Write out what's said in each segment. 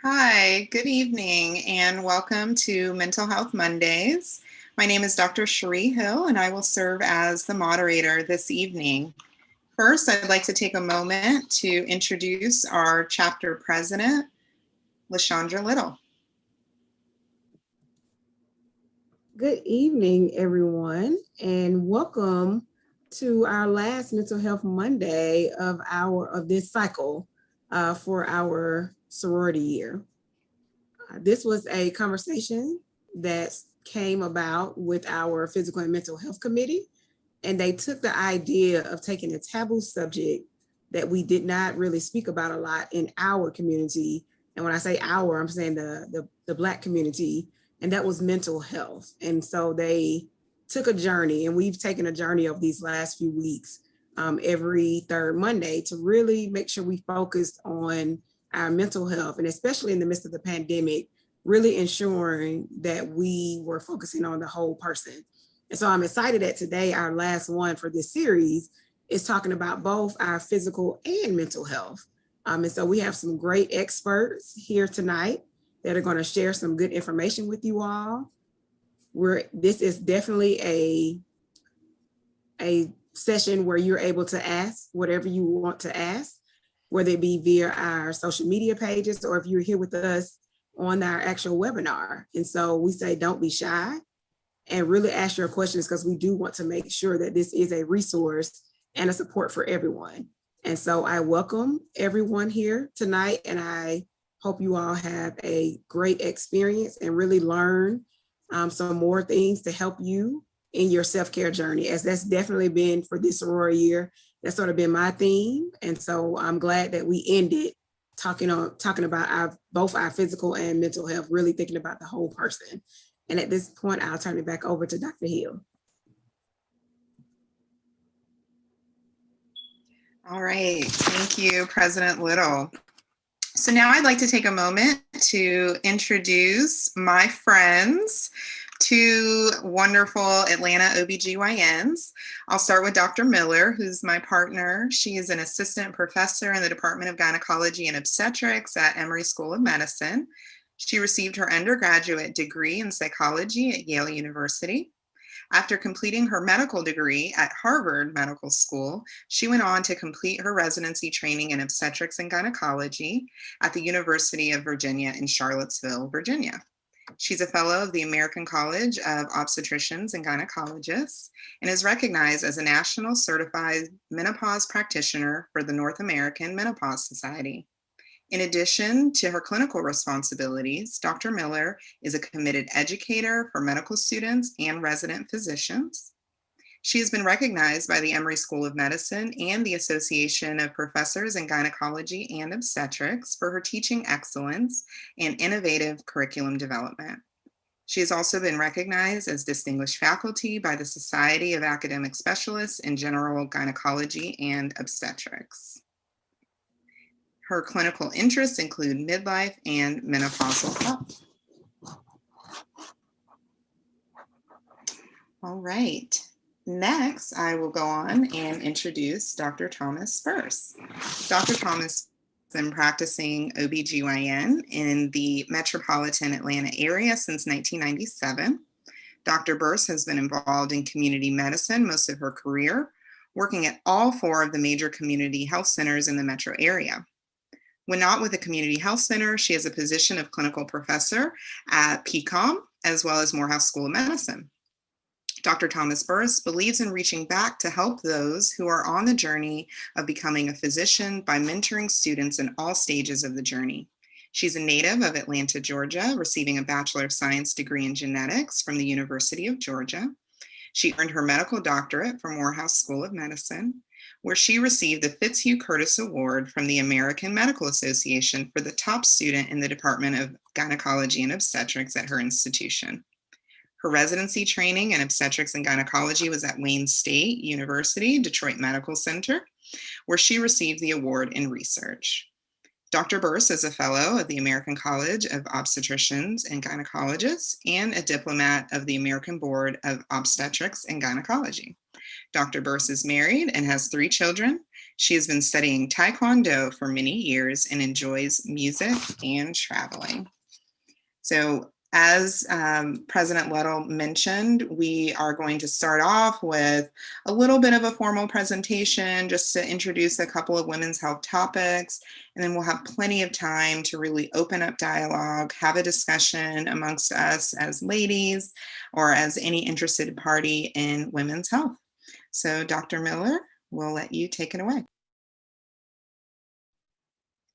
Hi, good evening, and welcome to Mental Health Mondays. My name is Dr. Cherie Hill, and I will serve as the moderator this evening. First, I'd like to take a moment to introduce our chapter president, LaShondra Little. Good evening, everyone, and welcome to our last Mental Health Monday of this cycle for our sorority year. This was a conversation that came about with our Physical and Mental Health Committee, and they took the idea of taking a taboo subject that we did not really speak about a lot in our community. And when I say our, I'm saying the Black community, and that was mental health. And so they took a journey, and we've taken a journey over these last few weeks, every third Monday, to really make sure we focused on our mental health, and especially in the midst of the pandemic, really ensuring that we were focusing on the whole person. And so I'm excited that today, our last one for this series, is talking about both our physical and mental health. And so we have some great experts here tonight that are going to share some good information with you all. This is definitely a session where you're able to ask whatever you want to ask, whether it be via our social media pages or if you're here with us on our actual webinar. And so we say, don't be shy and really ask your questions, because we do want to make sure that this is a resource and a support for everyone. And so I welcome everyone here tonight, and I hope you all have a great experience and really learn some more things to help you in your self-care journey, as that's definitely been for this sorority year. That's sort of been my theme. And so I'm glad that we ended talking about both our physical and mental health, really thinking about the whole person. And at this point, I'll turn it back over to Dr. Hill. All right, thank you, President Little. So now I'd like to take a moment to introduce my friends, two wonderful Atlanta OBGYNs. I'll start with Dr. Miller, who's my partner. She is an assistant professor in the Department of Gynecology and Obstetrics at Emory School of Medicine. She received her undergraduate degree in psychology at Yale University. After completing her medical degree at Harvard Medical School, she went on to complete her residency training in obstetrics and gynecology at the University of Virginia in Charlottesville, Virginia. She's a fellow of the American College of Obstetricians and Gynecologists and is recognized as a national certified menopause practitioner for the North American Menopause Society. In addition to her clinical responsibilities, Dr. Miller is a committed educator for medical students and resident physicians. She has been recognized by the Emory School of Medicine and the Association of Professors in Gynecology and Obstetrics for her teaching excellence and innovative curriculum development. She has also been recognized as distinguished faculty by the Society of Academic Specialists in General Gynecology and Obstetrics. Her clinical interests include midlife and menopausal health. All right. Next, I will go on and introduce Dr. Thomas Spurs. Dr. Thomas has been practicing OBGYN in the metropolitan Atlanta area since 1997. Dr. Burse has been involved in community medicine most of her career, working at all 4 of the major community health centers in the metro area. When not with a community health center, she has a position of clinical professor at PCOM, as well as Morehouse School of Medicine. Dr. Thomas Burse believes in reaching back to help those who are on the journey of becoming a physician by mentoring students in all stages of the journey. She's a native of Atlanta, Georgia, receiving a Bachelor of Science degree in genetics from the University of Georgia. She earned her medical doctorate from Morehouse School of Medicine, where she received the Fitzhugh Curtis Award from the American Medical Association for the top student in the Department of Gynecology and Obstetrics at her institution. Her residency training in obstetrics and gynecology was at Wayne State University, Detroit Medical Center, where she received the award in research. Dr. Burse is a fellow of the American College of Obstetricians and Gynecologists and a diplomat of the American Board of Obstetrics and Gynecology. Dr. Burse is married and has 3 children. She has been studying Taekwondo for many years and enjoys music and traveling. So as President Little mentioned, we are going to start off with a little bit of a formal presentation just to introduce a couple of women's health topics, and then we'll have plenty of time to really open up dialogue, have a discussion amongst us as ladies or as any interested party in women's health. So Dr. Miller, we'll let you take it away.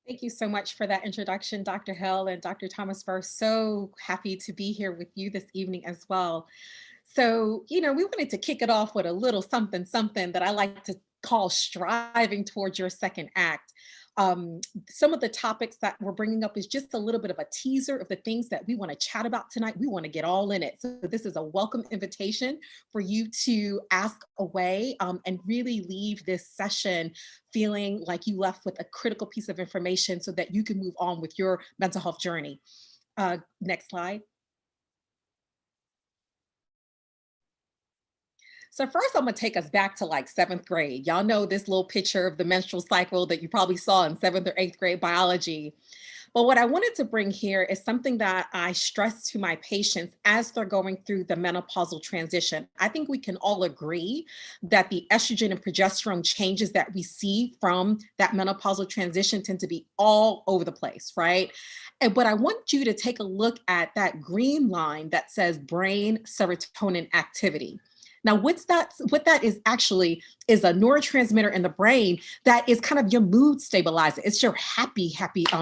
Thank you so much for that introduction, Dr. Hill and Dr. Thomas First. So happy to be here with you this evening as well. So, we wanted to kick it off with a little something that I like to call striving towards your second act. Some of the topics that we're bringing up is just a little bit of a teaser of the things that we want to chat about tonight. We want to get all in it. So this is a welcome invitation for you to ask away and really leave this session feeling like you left with a critical piece of information so that you can move on with your mental health journey. Next slide. So first, I'm gonna take us back to like 7th grade. Y'all know this little picture of the menstrual cycle that you probably saw in 7th or 8th grade biology. But what I wanted to bring here is something that I stress to my patients as they're going through the menopausal transition. I think we can all agree that the estrogen and progesterone changes that we see from that menopausal transition tend to be all over the place, right? But I want you to take a look at that green line that says brain serotonin activity. Now, what that is actually is a neurotransmitter in the brain that is kind of your mood stabilizer. It's your happy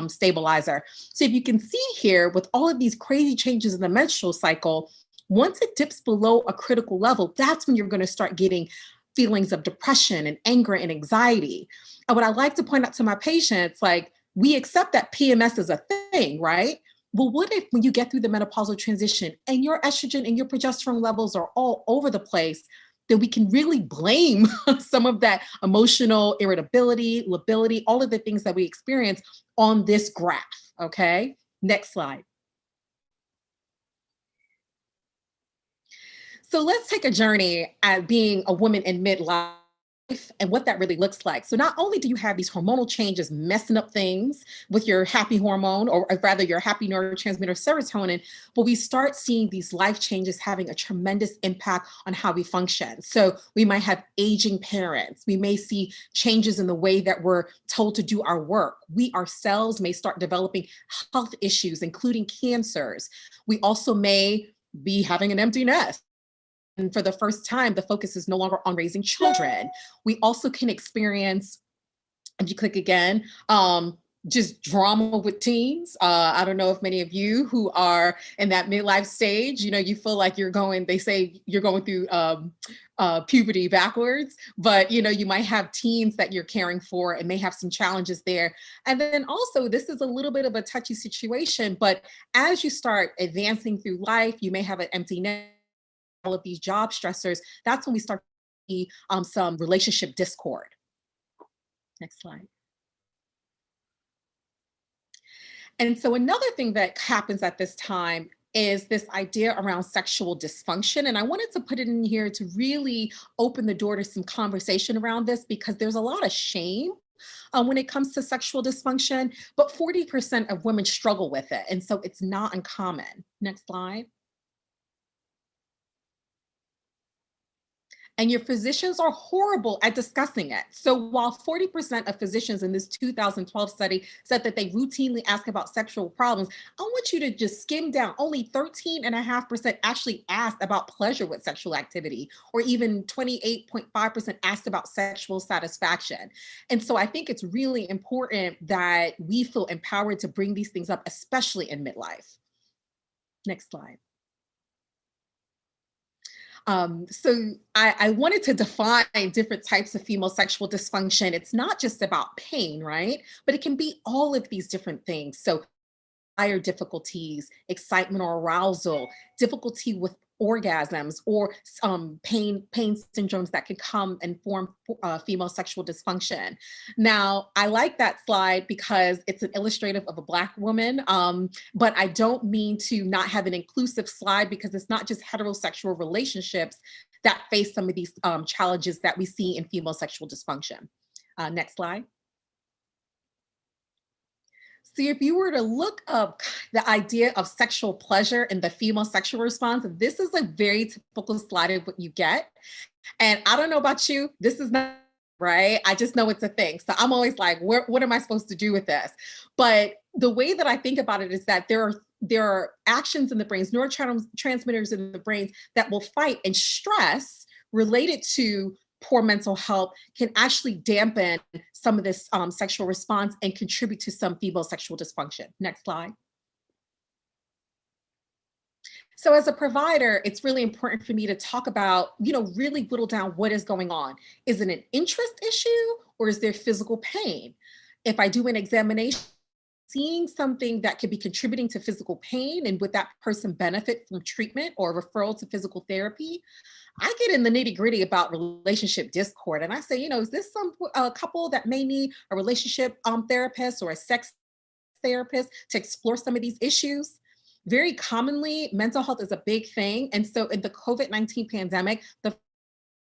stabilizer. So if you can see here with all of these crazy changes in the menstrual cycle, once it dips below a critical level, that's when you're going to start getting feelings of depression and anger and anxiety. And what I like to point out to my patients, like, we accept that PMS is a thing, right? Well, what if when you get through the menopausal transition and your estrogen and your progesterone levels are all over the place, then we can really blame some of that emotional irritability, lability, all of the things that we experience on this graph, okay? Next slide. So let's take a journey at being a woman in midlife and what that really looks like. So not only do you have these hormonal changes messing up things with your happy hormone, or rather your happy neurotransmitter serotonin, but we start seeing these life changes having a tremendous impact on how we function. So we might have aging parents. We may see changes in the way that we're told to do our work. We ourselves may start developing health issues, including cancers. We also may be having an empty nest. And for the first time, the focus is no longer on raising children. We also can experience, and you click again, just drama with teens. I don't know if many of you who are in that midlife stage, you feel like they say you're going through puberty backwards, but you might have teens that you're caring for and may have some challenges there. And then also, this is a little bit of a touchy situation, but as you start advancing through life, you may have an empty nest, all of these job stressors. That's when we start to see some relationship discord. Next slide. And so another thing that happens at this time is this idea around sexual dysfunction. And I wanted to put it in here to really open the door to some conversation around this, because there's a lot of shame when it comes to sexual dysfunction, but 40% of women struggle with it. And so it's not uncommon. Next slide. And your physicians are horrible at discussing it. So while 40% of physicians in this 2012 study said that they routinely ask about sexual problems, I want you to just skim down. Only 13.5% actually asked about pleasure with sexual activity, or even 28.5% asked about sexual satisfaction. And so I think it's really important that we feel empowered to bring these things up, especially in midlife. Next slide. So I wanted to define different types of female sexual dysfunction. It's not just about pain, right? But it can be all of these different things. So desire difficulties, excitement or arousal, difficulty with orgasms, or pain syndromes that can come and form female sexual dysfunction. Now, I like that slide because it's an illustrative of a Black woman, but I don't mean to not have an inclusive slide, because it's not just heterosexual relationships that face some of these challenges that we see in female sexual dysfunction. Next slide. So if you were to look up the idea of sexual pleasure in the female sexual response, this is a very typical slide of what you get. And I don't know about you, this is not right. I just know it's a thing. So I'm always like, what am I supposed to do with this? But the way that I think about it is that there are actions in the brains, neurotransmitters in the brains that will fight, and stress related to poor mental health can actually dampen some of this sexual response and contribute to some female sexual dysfunction. Next slide. So as a provider, it's really important for me to talk about, really whittle down what is going on. Is it an interest issue or is there physical pain? If I do an examination, seeing something that could be contributing to physical pain and would that person benefit from treatment or referral to physical therapy, I get in the nitty gritty about relationship discord. And I say, is this a couple that may need a relationship therapist or a sex therapist to explore some of these issues? Very commonly, mental health is a big thing. And so in the COVID-19 pandemic, the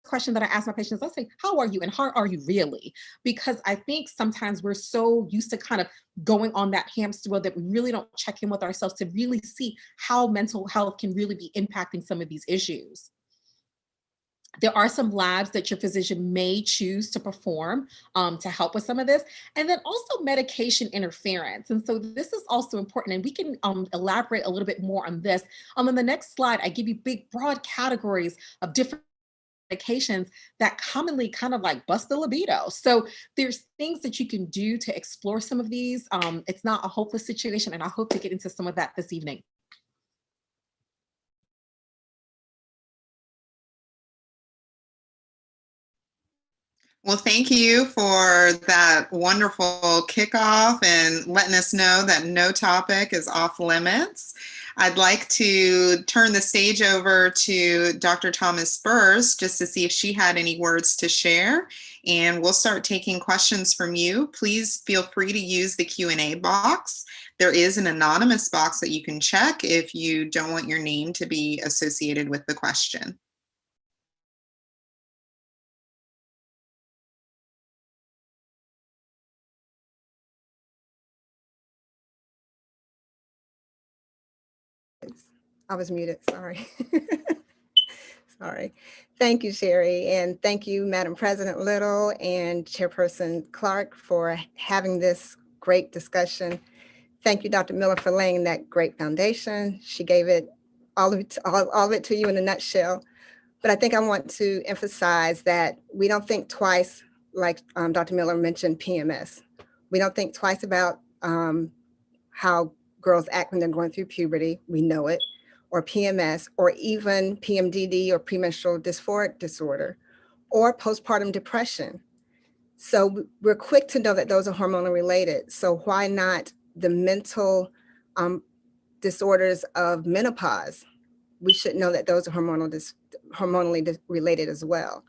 question that I ask my patients, I say, how are you and how are you really? Because I think sometimes we're so used to kind of going on that hamster wheel that we really don't check in with ourselves to really see how mental health can really be impacting some of these issues. There are some labs that your physician may choose to perform to help with some of this. And then also medication interference. And so this is also important. And we can elaborate a little bit more on this. On the next slide, I give you big, broad categories of different medications that commonly kind of like bust the libido. So there's things that you can do to explore some of these. It's not a hopeless situation. And I hope to get into some of that this evening. Well, thank you for that wonderful kickoff and letting us know that no topic is off limits. I'd like to turn the stage over to Dr. Thomas Burst just to see if she had any words to share. And we'll start taking questions from you. Please feel free to use the Q&A box. There is an anonymous box that you can check if you don't want your name to be associated with the question. I was muted, sorry. Sorry. Thank you, Sherry, and thank you, Madam President Little and Chairperson Clark for having this great discussion. Thank you, Dr. Miller, for laying that great foundation. She gave it all of it to you in a nutshell. But I think I want to emphasize that we don't think twice, like Dr. Miller mentioned PMS. We don't think twice about how girls act when they're going through puberty. We know it. Or PMS, or even PMDD or premenstrual dysphoric disorder, or postpartum depression. So we're quick to know that those are hormonal related. So why not the mental disorders of menopause? We should know that those are hormonally related as well.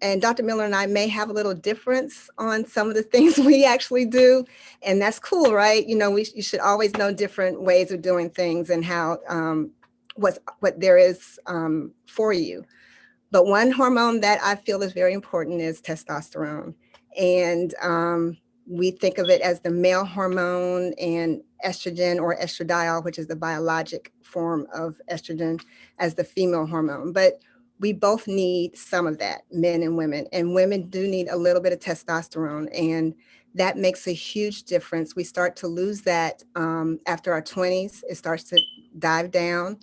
And Dr. Miller and I may have a little difference on some of the things we actually do, and that's cool, right? You should always know different ways of doing things and how what there is for you. But one hormone that I feel is very important is testosterone, and we think of it as the male hormone, and estrogen or estradiol, which is the biologic form of estrogen, as the female hormone. But we both need some of that, men and women do need a little bit of testosterone, and that makes a huge difference. We start to lose that after our 20s. It starts to dive down.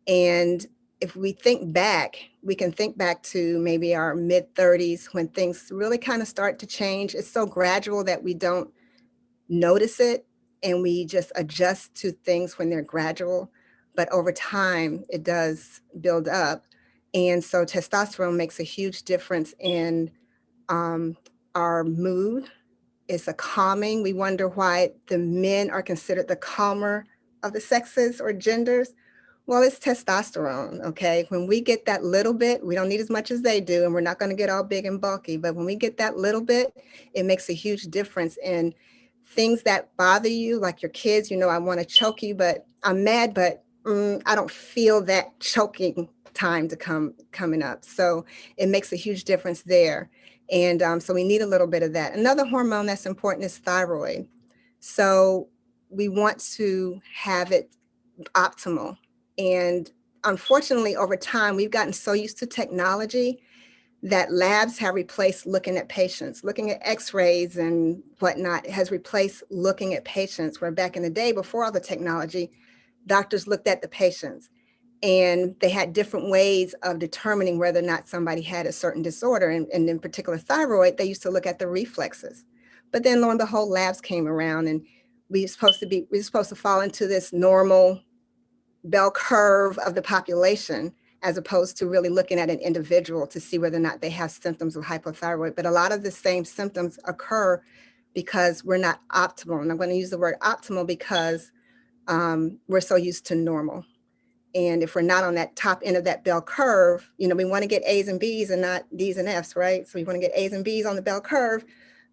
And if we think back, we can think back to maybe our mid 30s when things really kind of start to change. It's so gradual that we don't notice it, and we just adjust to things when they're gradual. But over time, it does build up. And so testosterone makes a huge difference in our mood. It's a calming. We wonder why the men are considered the calmer of the sexes or genders. Well, it's testosterone, okay? When we get that little bit, we don't need as much as they do, and we're not gonna get all big and bulky, but when we get that little bit, it makes a huge difference in things that bother you, like your kids. I wanna choke you, but I'm mad, but I don't feel that choking time to coming up. So it makes a huge difference there. And so we need a little bit of that. Another hormone that's important is thyroid. So we want to have it optimal. And unfortunately, over time, we've gotten so used to technology that labs have replaced looking at patients. Looking at x-rays and whatnot has replaced looking at patients, where back in the day, before all the technology, doctors looked at the patients and they had different ways of determining whether or not somebody had a certain disorder. And in particular thyroid, they used to look at the reflexes. But then lo and behold, labs came around, and we're supposed to fall into this normal bell curve of the population, as opposed to really looking at an individual to see whether or not they have symptoms of hypothyroid. But a lot of the same symptoms occur because we're not optimal. And I'm going to use the word optimal because we're so used to normal. And if we're not on that top end of that bell curve, we want to get A's and B's and not D's and F's, right? So we want to get A's and B's on the bell curve.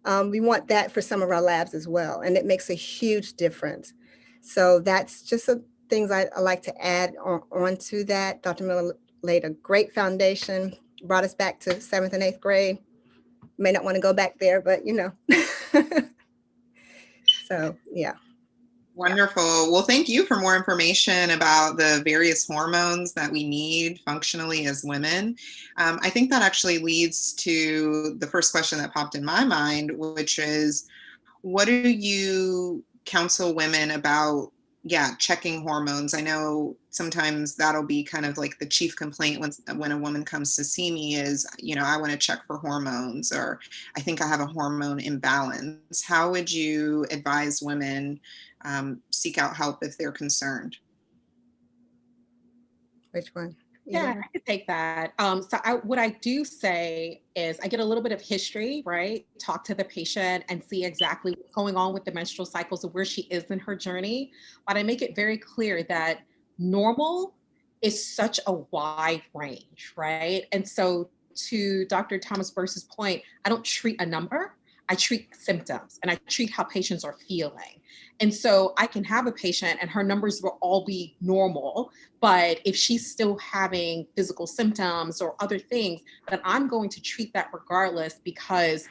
We want that for some of our labs as well. And it makes a huge difference. So that's just things I like to add on to that. Dr. Miller laid a great foundation, brought us back to 7th and 8th grade. May not want to go back there, but So, yeah. Wonderful. Well, thank you for more information about the various hormones that we need functionally as women. I think that actually leads to the first question that popped in my mind, which is, what do you counsel women about, checking hormones? I know sometimes that'll be kind of like the chief complaint when a woman comes to see me is, I want to check for hormones, or I think I have a hormone imbalance. How would you advise women seek out help if they're concerned? Which one? Yeah, I could take that. What I do say is I get a little bit of history, right? Talk to the patient and see exactly what's going on with the menstrual cycles and where she is in her journey. But I make it very clear that normal is such a wide range, right? And so to Dr. Thomas Burst's point, I don't treat a number. I treat symptoms and I treat how patients are feeling. And so I can have a patient and her numbers will all be normal, but if she's still having physical symptoms or other things, then I'm going to treat that regardless, because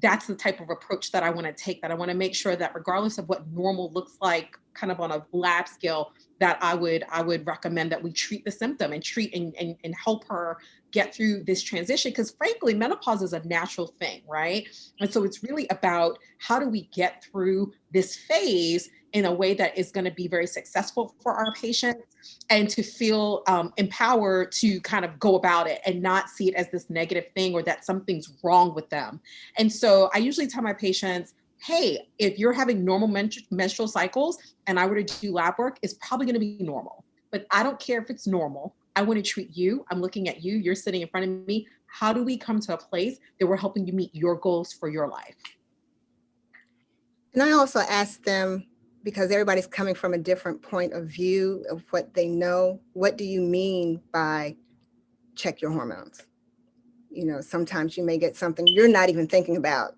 that's the type of approach that I want to take, that I want to make sure that regardless of what normal looks like kind of on a lab scale, that I would recommend that we treat the symptom and treat and help her get through this transition. Because frankly, menopause is a natural thing, right? And so it's really about how do we get through this phase in a way that is going to be very successful for our patients, and to feel empowered to kind of go about it and not see it as this negative thing or that something's wrong with them. And so I usually tell my patients, hey, if you're having normal menstrual cycles and I were to do lab work, it's probably going to be normal. But I don't care if it's normal. I want to treat you. I'm looking at you. You're sitting in front of me. How do we come to a place that we're helping you meet your goals for your life? And I also ask them, because everybody's coming from a different point of view of what they know, what do you mean by check your hormones? Sometimes you may get something you're not even thinking about.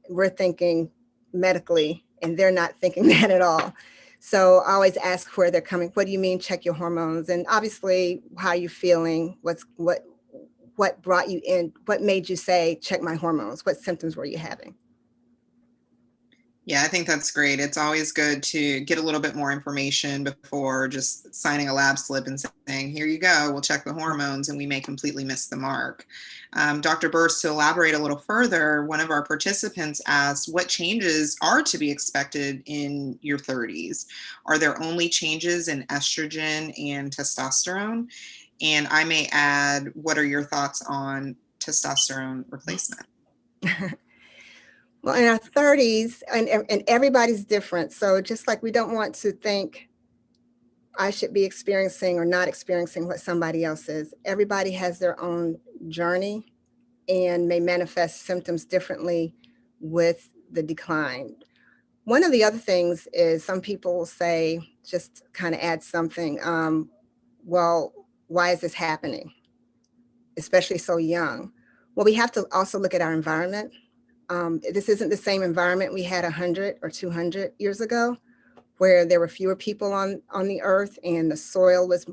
We're thinking medically, and they're not thinking that at all. So I always ask where they're coming. What do you mean check your hormones? And obviously, how are you feeling? What brought you in? What made you say, check my hormones? What symptoms were you having? Yeah, I think that's great. It's always good to get a little bit more information before just signing a lab slip and saying, here you go, we'll check the hormones, and we may completely miss the mark. Dr. Burst, to elaborate a little further, one of our participants asked, what changes are to be expected in your 30s? Are there only changes in estrogen and testosterone? And I may add, what are your thoughts on testosterone replacement? Well, in our 30s, and everybody's different. So just like we don't want to think I should be experiencing or not experiencing what somebody else is. Everybody has their own journey and may manifest symptoms differently with the decline. One of the other things is some people will say, just kind of add something, well, why is this happening? Especially so young. Well, we have to also look at our environment. This isn't the same environment we had 100 or 200 years ago, where there were fewer people on the earth and the soil was,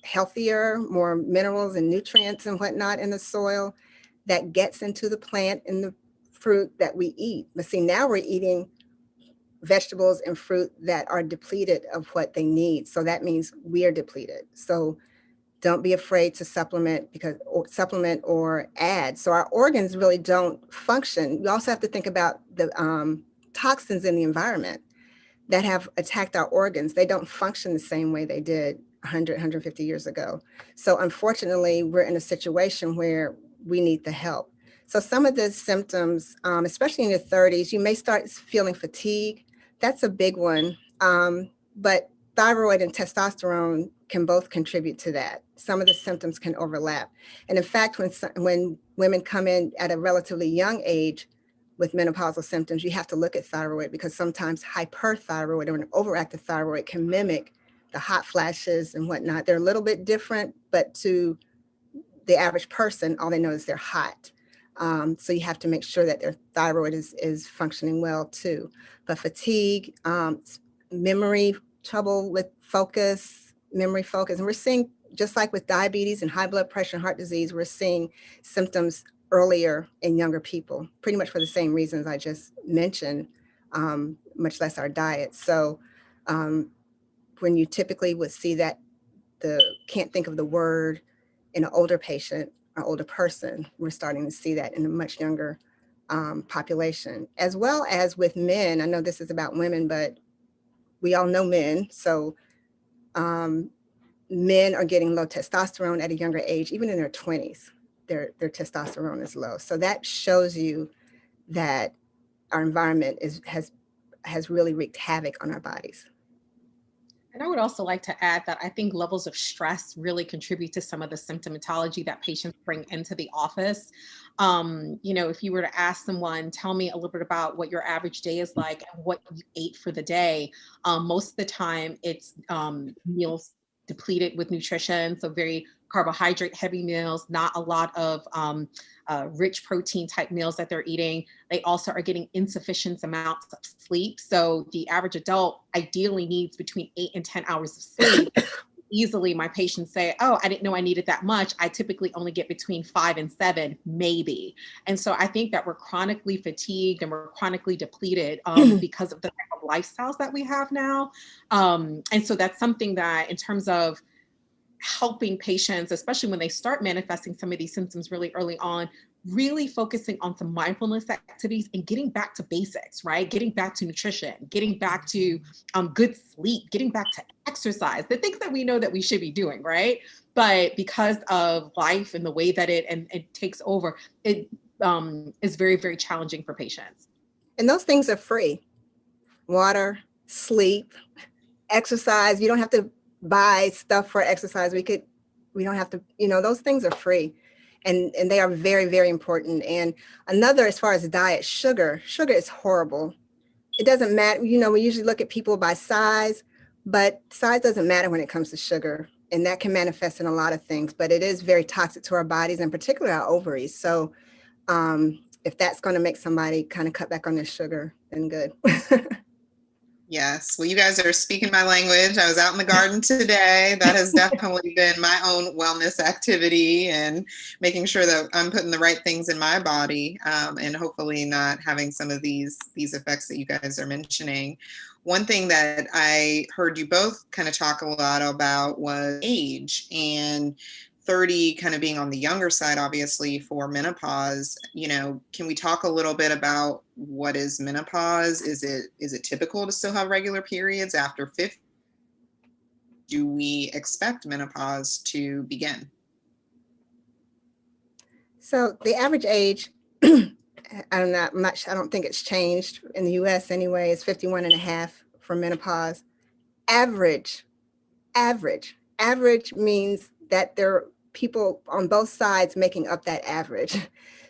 healthier, more minerals and nutrients and whatnot in the soil that gets into the plant and the fruit that we eat. But see, now we're eating vegetables and fruit that are depleted of what they need. So that means we are depleted. So don't be afraid to supplement or add. So our organs really don't function. We also have to think about the toxins in the environment that have attacked our organs. They don't function the same way they did 100, 150 years ago. So unfortunately, we're in a situation where we need the help. So some of the symptoms, especially in your 30s, you may start feeling fatigue. That's a big one. But thyroid and testosterone can both contribute to that. Some of the symptoms can overlap. And in fact, when women come in at a relatively young age with menopausal symptoms, you have to look at thyroid, because sometimes hyperthyroid or an overactive thyroid can mimic the hot flashes and whatnot. They're a little bit different, but to the average person, all they know is they're hot. So you have to make sure that their thyroid is functioning well too. But fatigue, memory trouble with memory focus. And we're seeing, just like with diabetes and high blood pressure and heart disease, we're seeing symptoms earlier in younger people, pretty much for the same reasons I just mentioned, much less our diet. So when you typically would see that can't think of the word in an older patient or older person, we're starting to see that in a much younger population, as well as with men. I know this is about women, but we all know men. So men are getting low testosterone at a younger age, even in their 20s, their testosterone is low. So that shows you that our environment has really wreaked havoc on our bodies. And I would also like to add that I think levels of stress really contribute to some of the symptomatology that patients bring into the office. If you were to ask someone, tell me a little bit about what your average day is like and what you ate for the day, most of the time it's meals depleted with nutrition, so very carbohydrate heavy meals, not a lot of rich protein type meals that they're eating. They also are getting insufficient amounts of sleep. So the average adult ideally needs between 8 and 10 hours of sleep. Easily my patients say, oh, I didn't know I needed that much. I typically only get between 5 and 7, maybe. And so I think that we're chronically fatigued and we're chronically depleted because of the type of lifestyles that we have now. And so that's something that, in terms of helping patients, especially when they start manifesting some of these symptoms really early on, really focusing on some mindfulness activities and getting back to basics, right? Getting back to nutrition, getting back to good sleep, getting back to exercise, the things that we know that we should be doing, right? But because of life and the way that it takes over, it is very, very challenging for patients. And those things are free. Water, sleep, exercise. You don't have to buy stuff for exercise. We don't have to, those things are free, and they are very, very important. And another, as far as diet, sugar is horrible. It doesn't matter. We usually look at people by size, but size doesn't matter when it comes to sugar. And that can manifest in a lot of things, but it is very toxic to our bodies, and particularly our ovaries. So if that's going to make somebody kind of cut back on their sugar, then good. Yes. Well, you guys are speaking my language. I was out in the garden today. That has definitely been my own wellness activity, and making sure that I'm putting the right things in my body, and hopefully not having some of these effects that you guys are mentioning. One thing that I heard you both kind of talk a lot about was age, and 30 kind of being on the younger side, obviously, for menopause. Can we talk a little bit about what is menopause? Is it typical to still have regular periods after 50? Do we expect menopause to begin? So the average age, I don't think it's changed in the US anyway, is 51 and a half for menopause. Average means that there are people on both sides making up that average.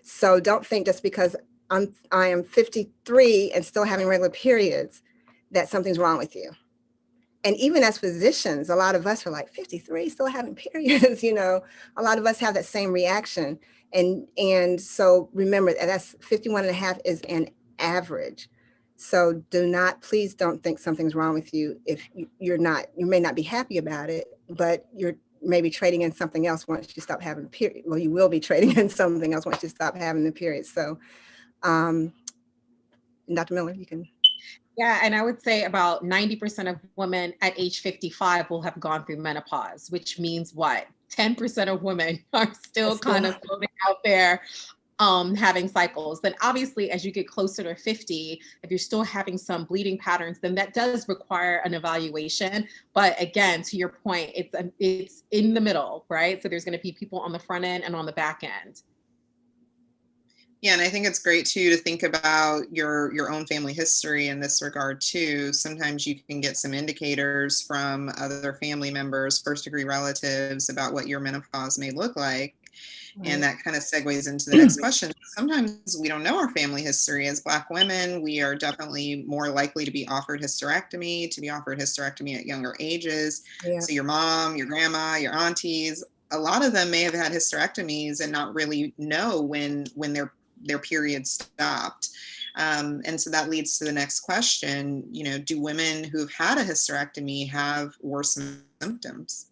So don't think just because I am 53 and still having regular periods that something's wrong with you. And even as physicians, a lot of us are like, 53, still having periods, a lot of us have that same reaction. And so remember, that's 51 and a half is an average. So please don't think something's wrong with you if you may not be happy about it, but maybe trading in something else once you stop having the period. Well, you will be trading in something else once you stop having the period. So, Dr. Miller, you can. Yeah, and I would say about 90% of women at age 55 will have gone through menopause, which means what? 10% of women are still kind of floating out there having cycles. Then obviously, as you get closer to 50, if you're still having some bleeding patterns, then that does require an evaluation. But again, to your point, it's in the middle, right? So there's going to be people on the front end and on the back end. Yeah, and I think it's great too to think about your own family history in this regard too. Sometimes you can get some indicators from other family members, first degree relatives, about what your menopause may look like. And that kind of segues into the next question. Sometimes we don't know our family history. As Black women, we are definitely more likely to be offered hysterectomy, at younger ages. Yeah. So your mom, your grandma, your aunties, a lot of them may have had hysterectomies and not really know when their period stopped. And so that leads to the next question, do women who've had a hysterectomy have worse symptoms?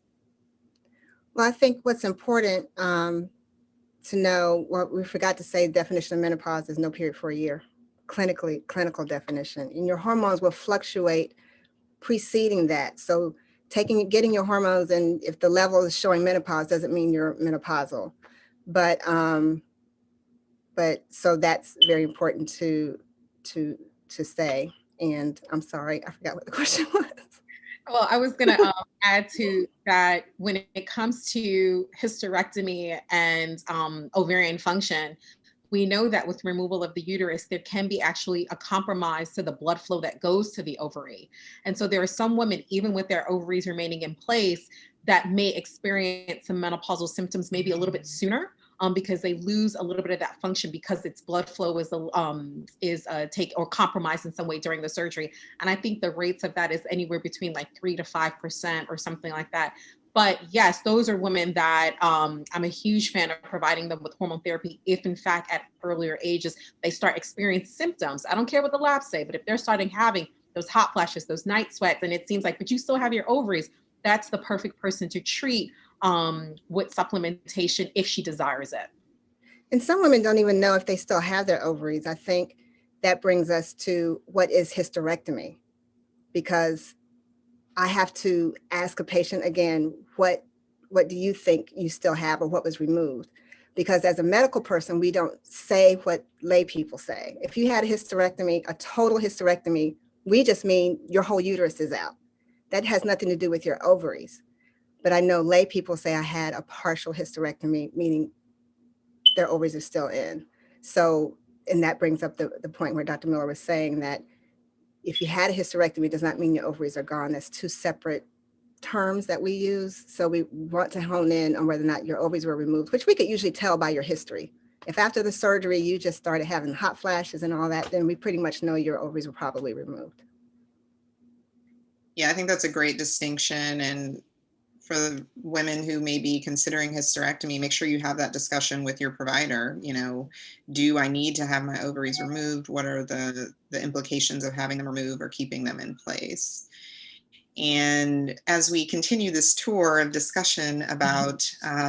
Well, I think what's important to know, what we forgot to say, definition of menopause is no period for a year, clinical definition. And your hormones will fluctuate preceding that. So getting your hormones, and if the level is showing menopause doesn't mean you're menopausal. But so that's very important to say. And I'm sorry, I forgot what the question was. Well, I was going to add to that, when it comes to hysterectomy and ovarian function, we know that with removal of the uterus, there can be actually a compromise to the blood flow that goes to the ovary. And so there are some women, even with their ovaries remaining in place, that may experience some menopausal symptoms maybe a little bit sooner. Because they lose a little bit of that function because its blood flow is compromised in some way during the surgery. And I think the rates of that is anywhere between like 3 to 5% or something like that. But yes, those are women that I'm a huge fan of providing them with hormone therapy if in fact at earlier ages they start experiencing symptoms. I don't care what the labs say, but if they're starting having those hot flashes, those night sweats, and it seems like, but you still have your ovaries, that's the perfect person to treat with supplementation if she desires it. And some women don't even know if they still have their ovaries. I think that brings us to what is hysterectomy, because I have to ask a patient again, what do you think you still have or what was removed? Because as a medical person, we don't say what lay people say. If you had a hysterectomy, a total hysterectomy, we just mean your whole uterus is out. That has nothing to do with your ovaries. But I know lay people say I had a partial hysterectomy, meaning their ovaries are still in. So, and that brings up the point where Dr. Miller was saying that if you had a hysterectomy, it does not mean your ovaries are gone. That's two separate terms that we use. So we want to hone in on whether or not your ovaries were removed, which we could usually tell by your history. If after the surgery you just started having hot flashes and all that, then we pretty much know your ovaries were probably removed. Yeah, I think that's a great distinction. And for the women who may be considering hysterectomy, make sure you have that discussion with your provider. Do I need to have my ovaries removed? What are the implications of having them removed or keeping them in place? And as we continue this tour of discussion about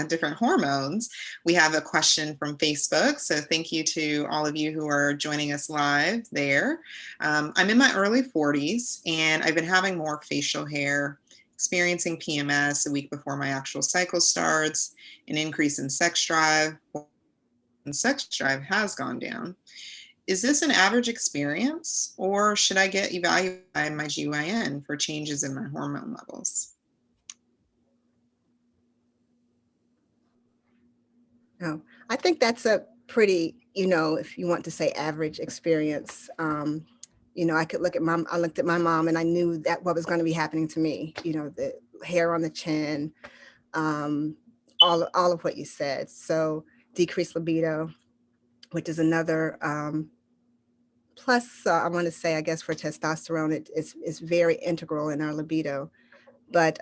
different hormones, we have a question from Facebook. So thank you to all of you who are joining us live there. I'm in my early 40s and I've been having more facial hair, experiencing PMS a week before my actual cycle starts, an increase in sex drive, and sex drive has gone down. Is this an average experience, or should I get evaluated by my GYN for changes in my hormone levels? Oh, I think that's a pretty, if you want to say average experience, I could I looked at my mom and I knew that what was going to be happening to me, the hair on the chin, all of what you said. So decreased libido, which is another, plus I want to say, I guess for testosterone, it's very integral in our libido, but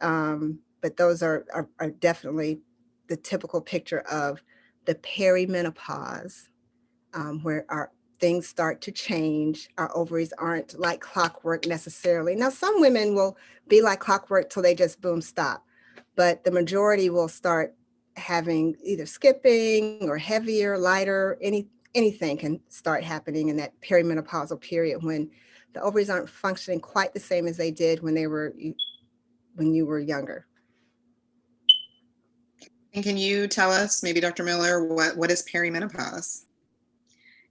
those are definitely the typical picture of the perimenopause, where our things start to change. Our ovaries aren't like clockwork necessarily. Now, some women will be like clockwork till they just boom, stop. but the majority will start having either skipping or heavier, lighter, anything can start happening in that perimenopausal period when the ovaries aren't functioning quite the same as they did when you were younger. And can you tell us, maybe Dr. Miller, what is perimenopause?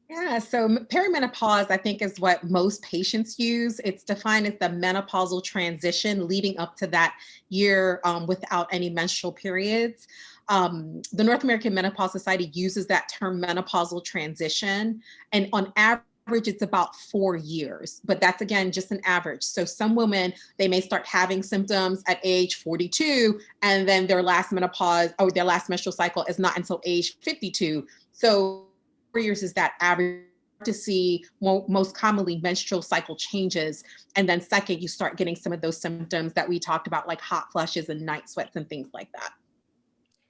Yeah, so perimenopause, I think, is what most patients use. It's defined as the menopausal transition leading up to that year without any menstrual periods. The North American Menopause Society uses that term menopausal transition, and on average, it's about 4 years, but that's again just an average. So some women, they may start having symptoms at age 42, and then their last menopause or their last menstrual cycle is not until age 52. So 4 years is that average to see most commonly menstrual cycle changes. And then second, you start getting some of those symptoms that we talked about, like hot flushes and night sweats and things like that.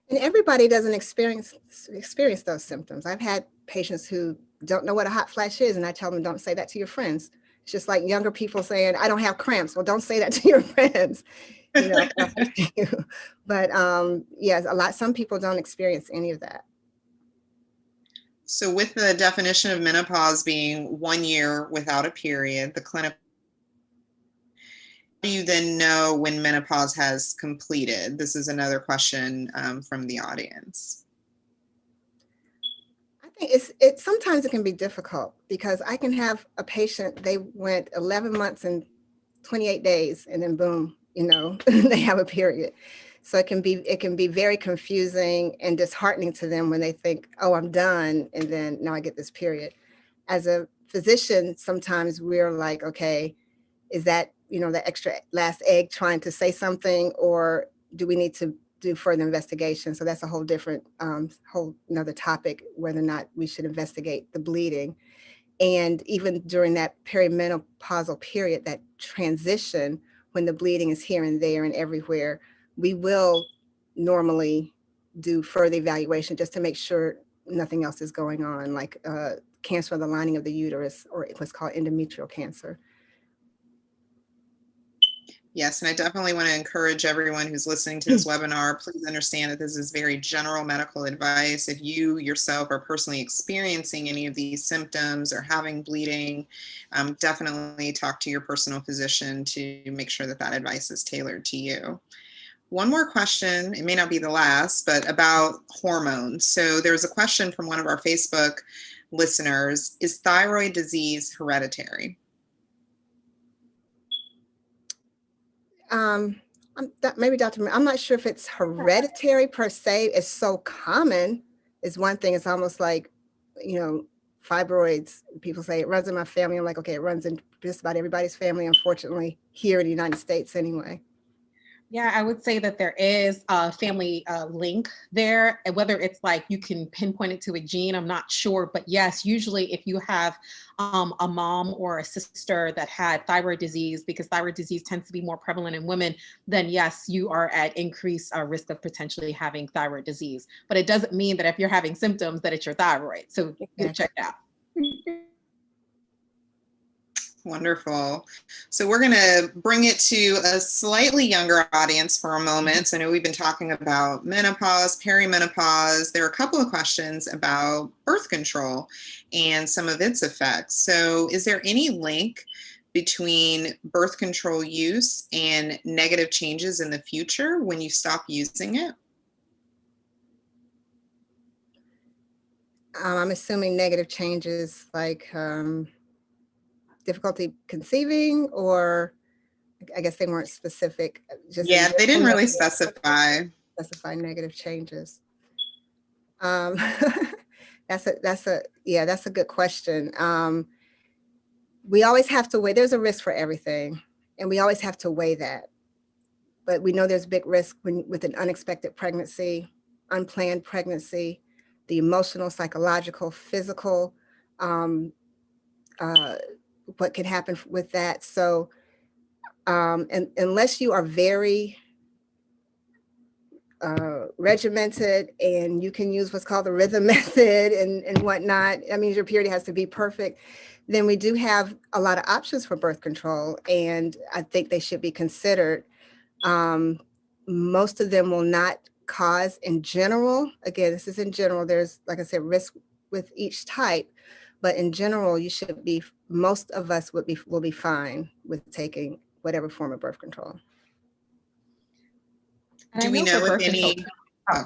And everybody doesn't experience those symptoms. I've had patients who don't know what a hot flash is, and I tell them, don't say that to your friends. It's just like younger people saying, I don't have cramps. Well, don't say that to your friends. You know, but yes, some people don't experience any of that. So with the definition of menopause being 1 year without a period, the clinical, do you then know when menopause has completed? This is another question from the audience. I think sometimes it can be difficult because I can have a patient, they went 11 months and 28 days and then boom, they have a period. So it can be very confusing and disheartening to them when they think, oh, I'm done, and then now I get this period. As a physician, sometimes we're like, okay, is that, the extra last egg trying to say something, or do we need to do further investigation? So that's a whole different, whole another topic, whether or not we should investigate the bleeding. And even during that perimenopausal period, that transition, when the bleeding is here and there and everywhere, we will normally do further evaluation just to make sure nothing else is going on, like cancer of the lining of the uterus, or what's called endometrial cancer. Yes, and I definitely want to encourage everyone who's listening to this webinar, please understand that this is very general medical advice. If you yourself are personally experiencing any of these symptoms or having bleeding, definitely talk to your personal physician to make sure that that advice is tailored to you. One more question, it may not be the last, but about hormones. So there's a question from one of our Facebook listeners: is thyroid disease hereditary? Maybe Dr. I'm not sure if it's hereditary per se. It's so common is one thing. It's almost like, fibroids. People say it runs in my family. I'm like, okay, it runs in just about everybody's family, unfortunately, here in the United States anyway. Yeah, I would say that there is a family link there, and whether it's like you can pinpoint it to a gene, I'm not sure. But yes, usually if you have a mom or a sister that had thyroid disease, because thyroid disease tends to be more prevalent in women, then yes, you are at increased risk of potentially having thyroid disease. But it doesn't mean that if you're having symptoms that it's your thyroid. So get checked out. Wonderful. So we're going to bring it to a slightly younger audience for a moment. So I know we've been talking about menopause, perimenopause. There are a couple of questions about birth control and some of its effects. So is there any link between birth control use and negative changes in the future when you stop using it? I'm assuming negative changes like difficulty conceiving, or I guess they weren't specific. Yeah, they didn't really specify negative changes. That's a good question. We always have to weigh, there's a risk for everything, and we always have to weigh that. But we know there's big risk with an unexpected pregnancy, unplanned pregnancy, the emotional, psychological, physical, what can happen with that. So, and unless you are very regimented and you can use what's called the rhythm method and whatnot, that means your period has to be perfect, then we do have a lot of options for birth control, and I think they should be considered. Most of them will not cause, in general, again, this is in general, there's, like I said, risk with each type, but in general, you should be, most of us will be fine with taking whatever form of birth control. And Do I we know know for if birth control, any? oh,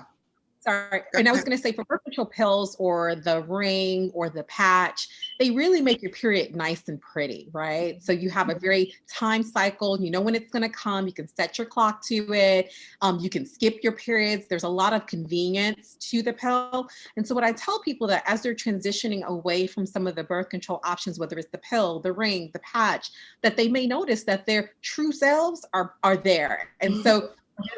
sorry, Go and I was ahead. going to say for birth control pills or the ring or the patch, they really make your period nice and pretty, right? So you have a very time cycle, you know when it's going to come, you can set your clock to it, you can skip your periods. There's a lot of convenience to the pill. And so what I tell people that as they're transitioning away from some of the birth control options, whether it's the pill, the ring, the patch, that they may notice that their true selves are there. And so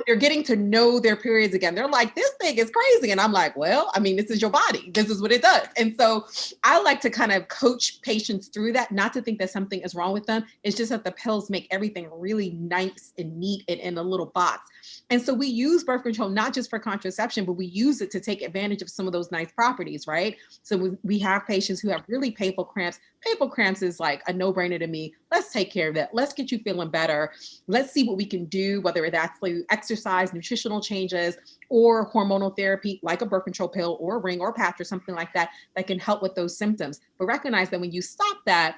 they're getting to know their periods again. They're like, this thing is crazy. And I'm like, well, I mean, this is your body. This is what it does. And so I like to kind of coach patients through that, not to think that something is wrong with them. It's just that the pills make everything really nice and neat and in a little box. And so we use birth control, not just for contraception, but we use it to take advantage of some of those nice properties, right? So we have patients who have really painful cramps. Painful cramps is like a no-brainer to me. Let's take care of that. Let's get you feeling better. Let's see what we can do, whether that's like exercise, nutritional changes, or hormonal therapy, like a birth control pill or a ring or patch or something like that, that can help with those symptoms. But recognize that when you stop that,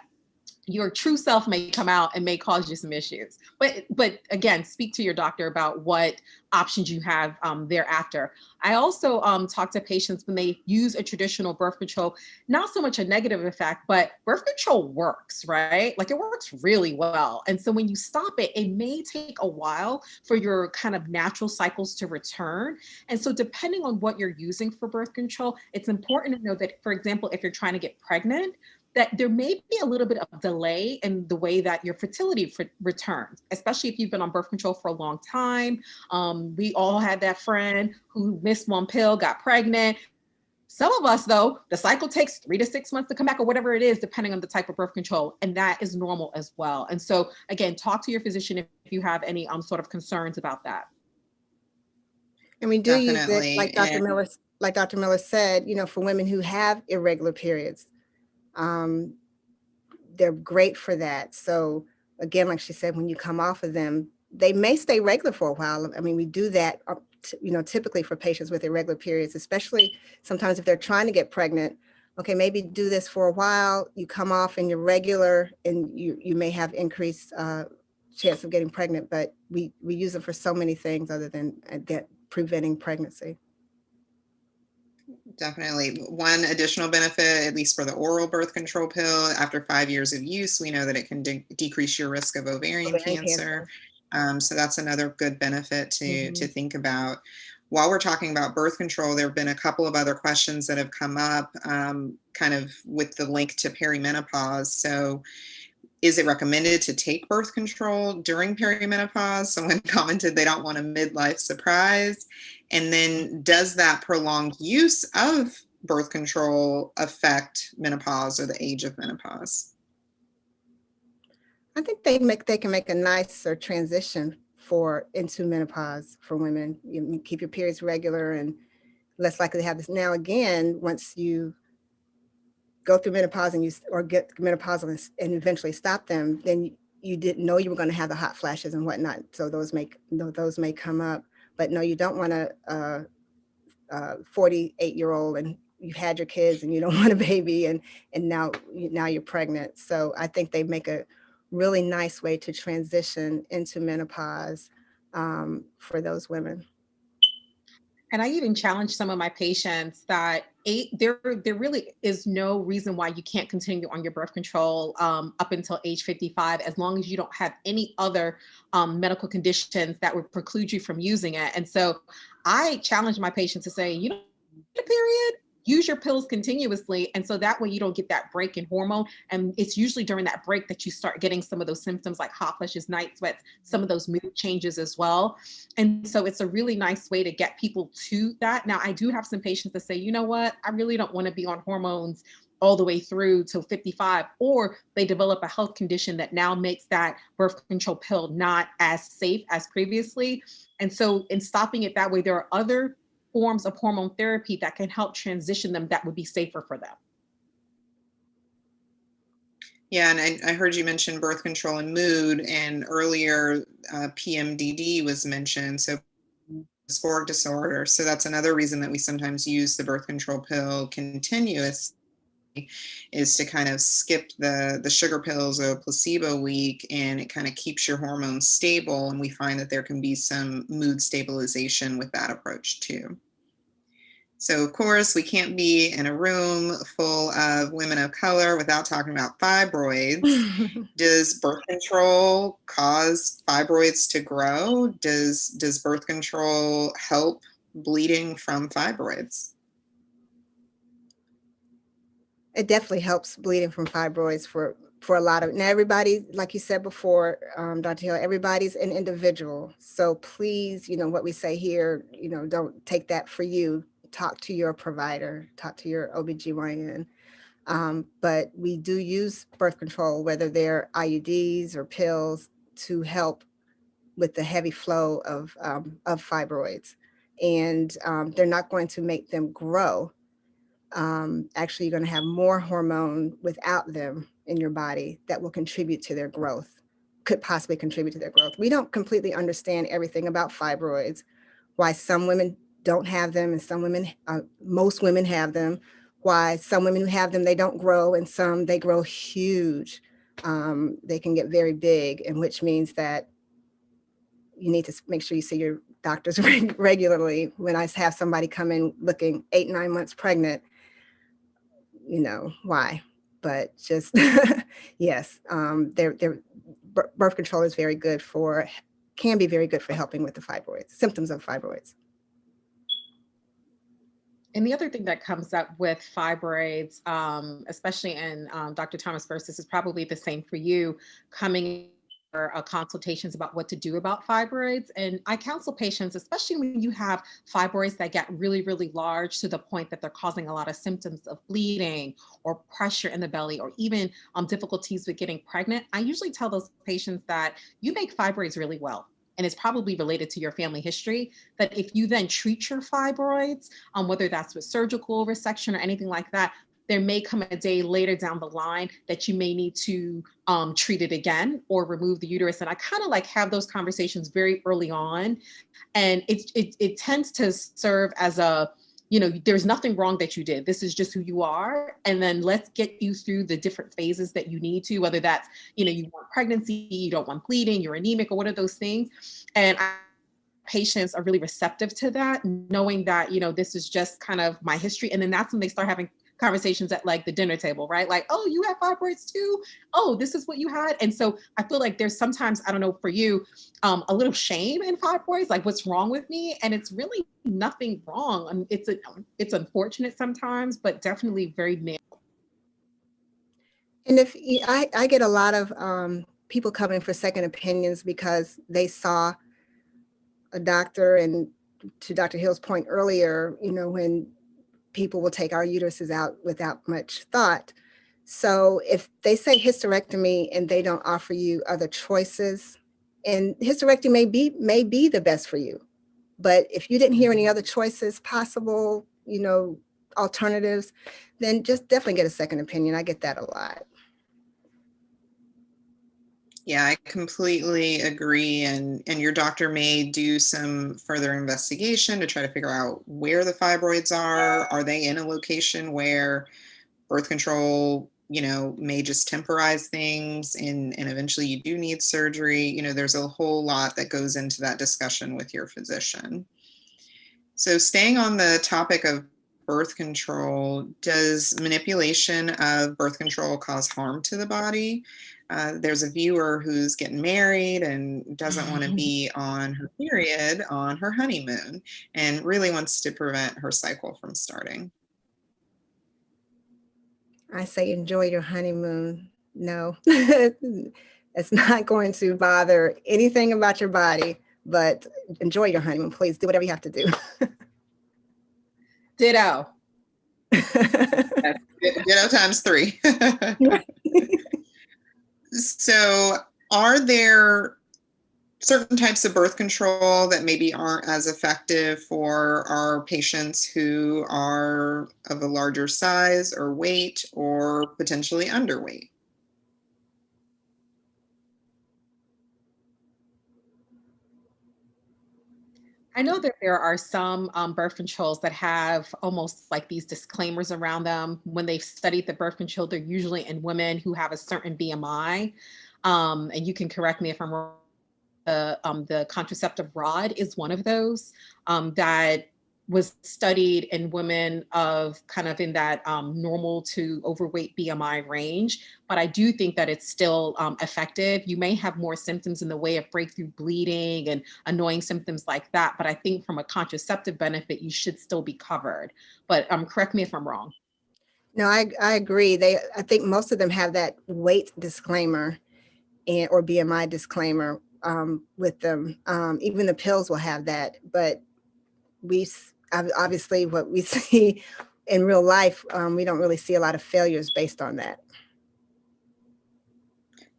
your true self may come out and may cause you some issues. But again, speak to your doctor about what options you have thereafter. I also talk to patients when they use a traditional birth control, not so much a negative effect, but birth control works, right? Like it works really well. And so when you stop it, it may take a while for your kind of natural cycles to return. And so depending on what you're using for birth control, it's important to know that, for example, if you're trying to get pregnant, that there may be a little bit of delay in the way that your fertility returns, especially if you've been on birth control for a long time. We all had that friend who missed one pill, got pregnant. Some of us, though, the cycle takes 3 to 6 months to come back or whatever it is, depending on the type of birth control. And that is normal as well. And so, again, talk to your physician if you have any sort of concerns about that. And we do use it, Definitely. like Dr. Miller said, you know, for women who have irregular periods. They're great for that. So again, like she said, when you come off of them, they may stay regular for a while. I mean, we do that, you know, typically for patients with irregular periods, especially sometimes if they're trying to get pregnant. Okay, maybe do this for a while, you come off and you're regular and you may have increased chance of getting pregnant, but we use them for so many things other than that preventing pregnancy. Definitely. One additional benefit, at least for the oral birth control pill, after 5 years of use, we know that it can decrease your risk of ovarian cancer. So that's another good benefit to think about. While we're talking about birth control, there have been a couple of other questions that have come up kind of with the link to perimenopause. So is it recommended to take birth control during perimenopause? Someone commented they don't want a midlife surprise. And then does that prolonged use of birth control affect menopause or the age of menopause? I think they can make a nicer transition into menopause for women. You keep your periods regular and less likely to have this. Now again, once you go through menopause or get menopausal and eventually stop them, then you didn't know you were going to have the hot flashes and whatnot. So those may come up. But no, you don't want a 48-year-old and you've had your kids and you don't want a baby and now you're pregnant. So I think they make a really nice way to transition into menopause for those women. And I even challenge some of my patients that there really is no reason why you can't continue on your birth control up until age 55, as long as you don't have any other medical conditions that would preclude you from using it. And so I challenge my patients to say, you don't get a period, use your pills continuously. And so that way you don't get that break in hormone. And it's usually during that break that you start getting some of those symptoms like hot flashes, night sweats, some of those mood changes as well. And so it's a really nice way to get people to that. Now, I do have some patients that say, you know what, I really don't want to be on hormones all the way through till 55, or they develop a health condition that now makes that birth control pill not as safe as previously. And so in stopping it that way, there are other forms of hormone therapy that can help transition them that would be safer for them. Yeah, and I heard you mention birth control and mood, and earlier PMDD was mentioned. So dysphoric disorder. So that's another reason that we sometimes use the birth control pill continuously, is to kind of skip the sugar pills or placebo week, and it kind of keeps your hormones stable. And we find that there can be some mood stabilization with that approach too. So of course, we can't be in a room full of women of color without talking about fibroids. Does birth control cause fibroids to grow? Does birth control help bleeding from fibroids? It definitely helps bleeding from fibroids for a lot of, now everybody, like you said before, Dr. Hill, everybody's an individual. So please, what we say here, don't take that for you. Talk to your provider, talk to your OBGYN. But we do use birth control, whether they're IUDs or pills, to help with the heavy flow of fibroids. And they're not going to make them grow. Actually, you're going to have more hormone without them in your body that will contribute to their growth, could possibly contribute to their growth. We don't completely understand everything about fibroids, why some women don't have them and some women, most women have them, why some women who have them, they don't grow, and some they grow huge. They can get very big, and which means that you need to make sure you see your doctors regularly. When I have somebody come in looking 8, 9 months pregnant, why? But just, yes, birth control is very good can be very good for helping with the fibroids, symptoms of fibroids. And the other thing that comes up with fibroids, especially in Dr. Thomas first, this is probably the same for you, coming for consultations about what to do about fibroids. And I counsel patients, especially when you have fibroids that get really, really large to the point that they're causing a lot of symptoms of bleeding or pressure in the belly, or even difficulties with getting pregnant. I usually tell those patients that you make fibroids really well. And it's probably related to your family history, that if you then treat your fibroids, whether that's with surgical resection or anything like that, there may come a day later down the line that you may need to treat it again or remove the uterus. And I kind of like have those conversations very early on. And it tends to serve as a, there's nothing wrong that you did. This is just who you are. And then let's get you through the different phases that you need to, whether that's, you want pregnancy, you don't want bleeding, you're anemic, or what are those things. And patients are really receptive to that, knowing that, this is just kind of my history. And then that's when they start having conversations at like the dinner table, right? Like, oh, you have fibroids too? Oh, this is what you had. And so I feel like there's sometimes, I don't know, for you, a little shame in fibroids, like what's wrong with me? And it's really nothing wrong. It's unfortunate sometimes, but definitely very manageable. And if I get a lot of people coming for second opinions because they saw a doctor, and to Dr. Hill's point earlier, when people will take our uteruses out without much thought. So if they say hysterectomy and they don't offer you other choices, and hysterectomy may be the best for you, but if you didn't hear any other choices possible, alternatives, then just definitely get a second opinion. I get that a lot. Yeah, I completely agree. And your doctor may do some further investigation to try to figure out where the fibroids are. Are they in a location where birth control, may just temporize things and eventually you do need surgery? There's a whole lot that goes into that discussion with your physician. So staying on the topic of birth control, does manipulation of birth control cause harm to the body? There's a viewer who's getting married and doesn't want to be on her period on her honeymoon and really wants to prevent her cycle from starting. I say enjoy your honeymoon. No, it's not going to bother anything about your body, but enjoy your honeymoon. Please do whatever you have to do. Ditto. That's ditto times 3. So are there certain types of birth control that maybe aren't as effective for our patients who are of a larger size or weight or potentially underweight? I know that there are some birth controls that have almost like these disclaimers around them. When they've studied the birth control, they're usually in women who have a certain BMI. And you can correct me if I'm wrong. The contraceptive rod is one of those that was studied in women of kind of in that normal to overweight BMI range. But I do think that it's still effective. You may have more symptoms in the way of breakthrough bleeding and annoying symptoms like that. But I think from a contraceptive benefit, you should still be covered. But correct me if I'm wrong. No, I agree. I think most of them have that weight disclaimer or BMI disclaimer with them. Even the pills will have that, but obviously what we see in real life, we don't really see a lot of failures based on that.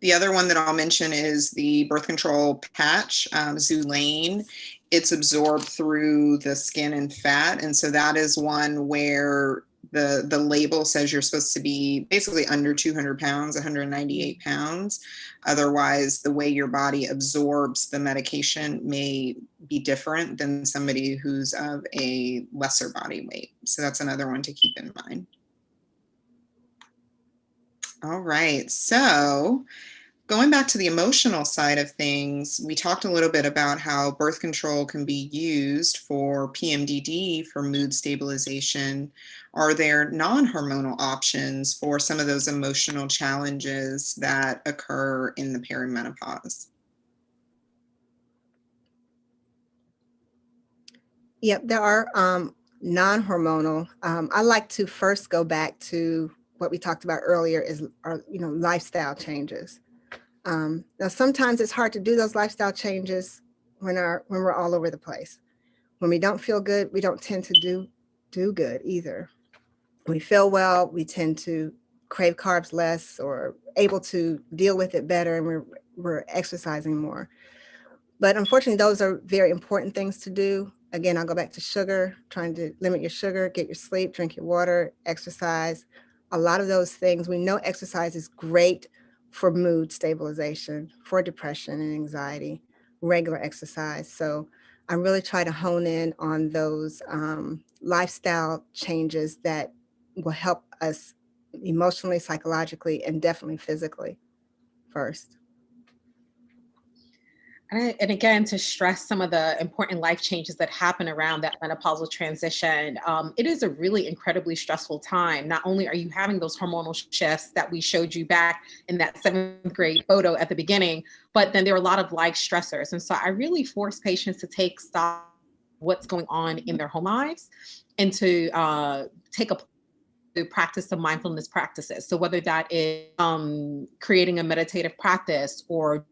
The other one that I'll mention is the birth control patch, Xulane. It's absorbed through the skin and fat. And so that is one where the label says you're supposed to be basically under 200 pounds, 198 pounds. Otherwise, the way your body absorbs the medication may be different than somebody who's of a lesser body weight. So that's another one to keep in mind. All right, so going back to the emotional side of things, we talked a little bit about how birth control can be used for PMDD for mood stabilization. Are there non-hormonal options for some of those emotional challenges that occur in the perimenopause? Yep, there are non-hormonal. I like to first go back to what we talked about earlier is our, lifestyle changes. Now, sometimes it's hard to do those lifestyle changes when we're all over the place. When we don't feel good, we don't tend to do good either. When we feel well, we tend to crave carbs less or able to deal with it better, and we're exercising more. But unfortunately, those are very important things to do. Again, I'll go back to sugar, trying to limit your sugar, get your sleep, drink your water, exercise. A lot of those things, we know exercise is great for mood stabilization, for depression and anxiety, regular exercise. So I really try to hone in on those lifestyle changes that will help us emotionally, psychologically, and definitely physically first. And again, to stress some of the important life changes that happen around that menopausal transition, it is a really incredibly stressful time. Not only are you having those hormonal shifts that we showed you back in that 7th grade photo at the beginning, but then there are a lot of life stressors. And so I really force patients to take stock of what's going on in their home lives and to take a practice some mindfulness practices. So whether that is creating a meditative practice or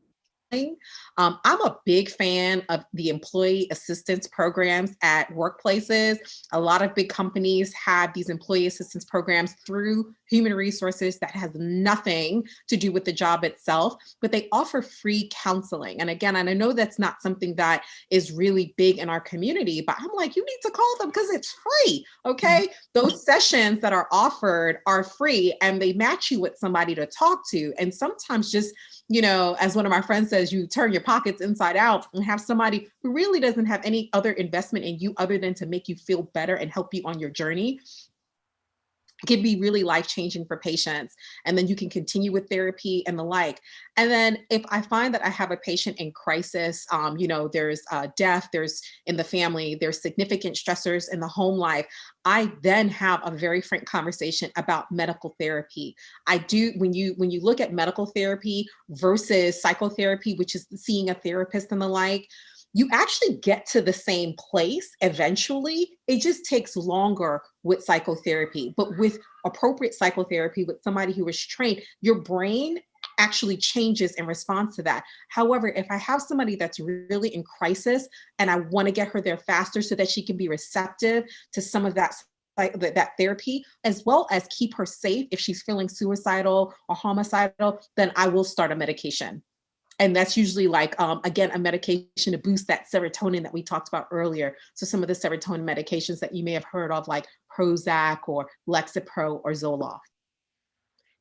I'm a big fan of the employee assistance programs at workplaces. A lot of big companies have these employee assistance programs through human resources that has nothing to do with the job itself, but they offer free counseling. And again, and I know that's not something that is really big in our community, but I'm like, you need to call them because it's free. Okay. Those sessions that are offered are free and they match you with somebody to talk to. And sometimes just, as one of my friends says, you turn your pockets inside out and have somebody who really doesn't have any other investment in you other than to make you feel better and help you on your journey. Can be really life-changing for patients. And then you can continue with therapy and the like. And then if I find that I have a patient in crisis, there's death, there's in the family, there's significant stressors in the home life, I then have a very frank conversation about medical therapy. I do, when you look at medical therapy versus psychotherapy, which is seeing a therapist and the like, you actually get to the same place eventually. It just takes longer with psychotherapy, but with appropriate psychotherapy with somebody who is trained, your brain actually changes in response to that. However, if I have somebody that's really in crisis and I want to get her there faster so that she can be receptive to some of that therapy, as well as keep her safe if she's feeling suicidal or homicidal, then I will start a medication. And that's usually like, again, a medication to boost that serotonin that we talked about earlier. So some of the serotonin medications that you may have heard of, like Prozac or Lexapro or Zoloft.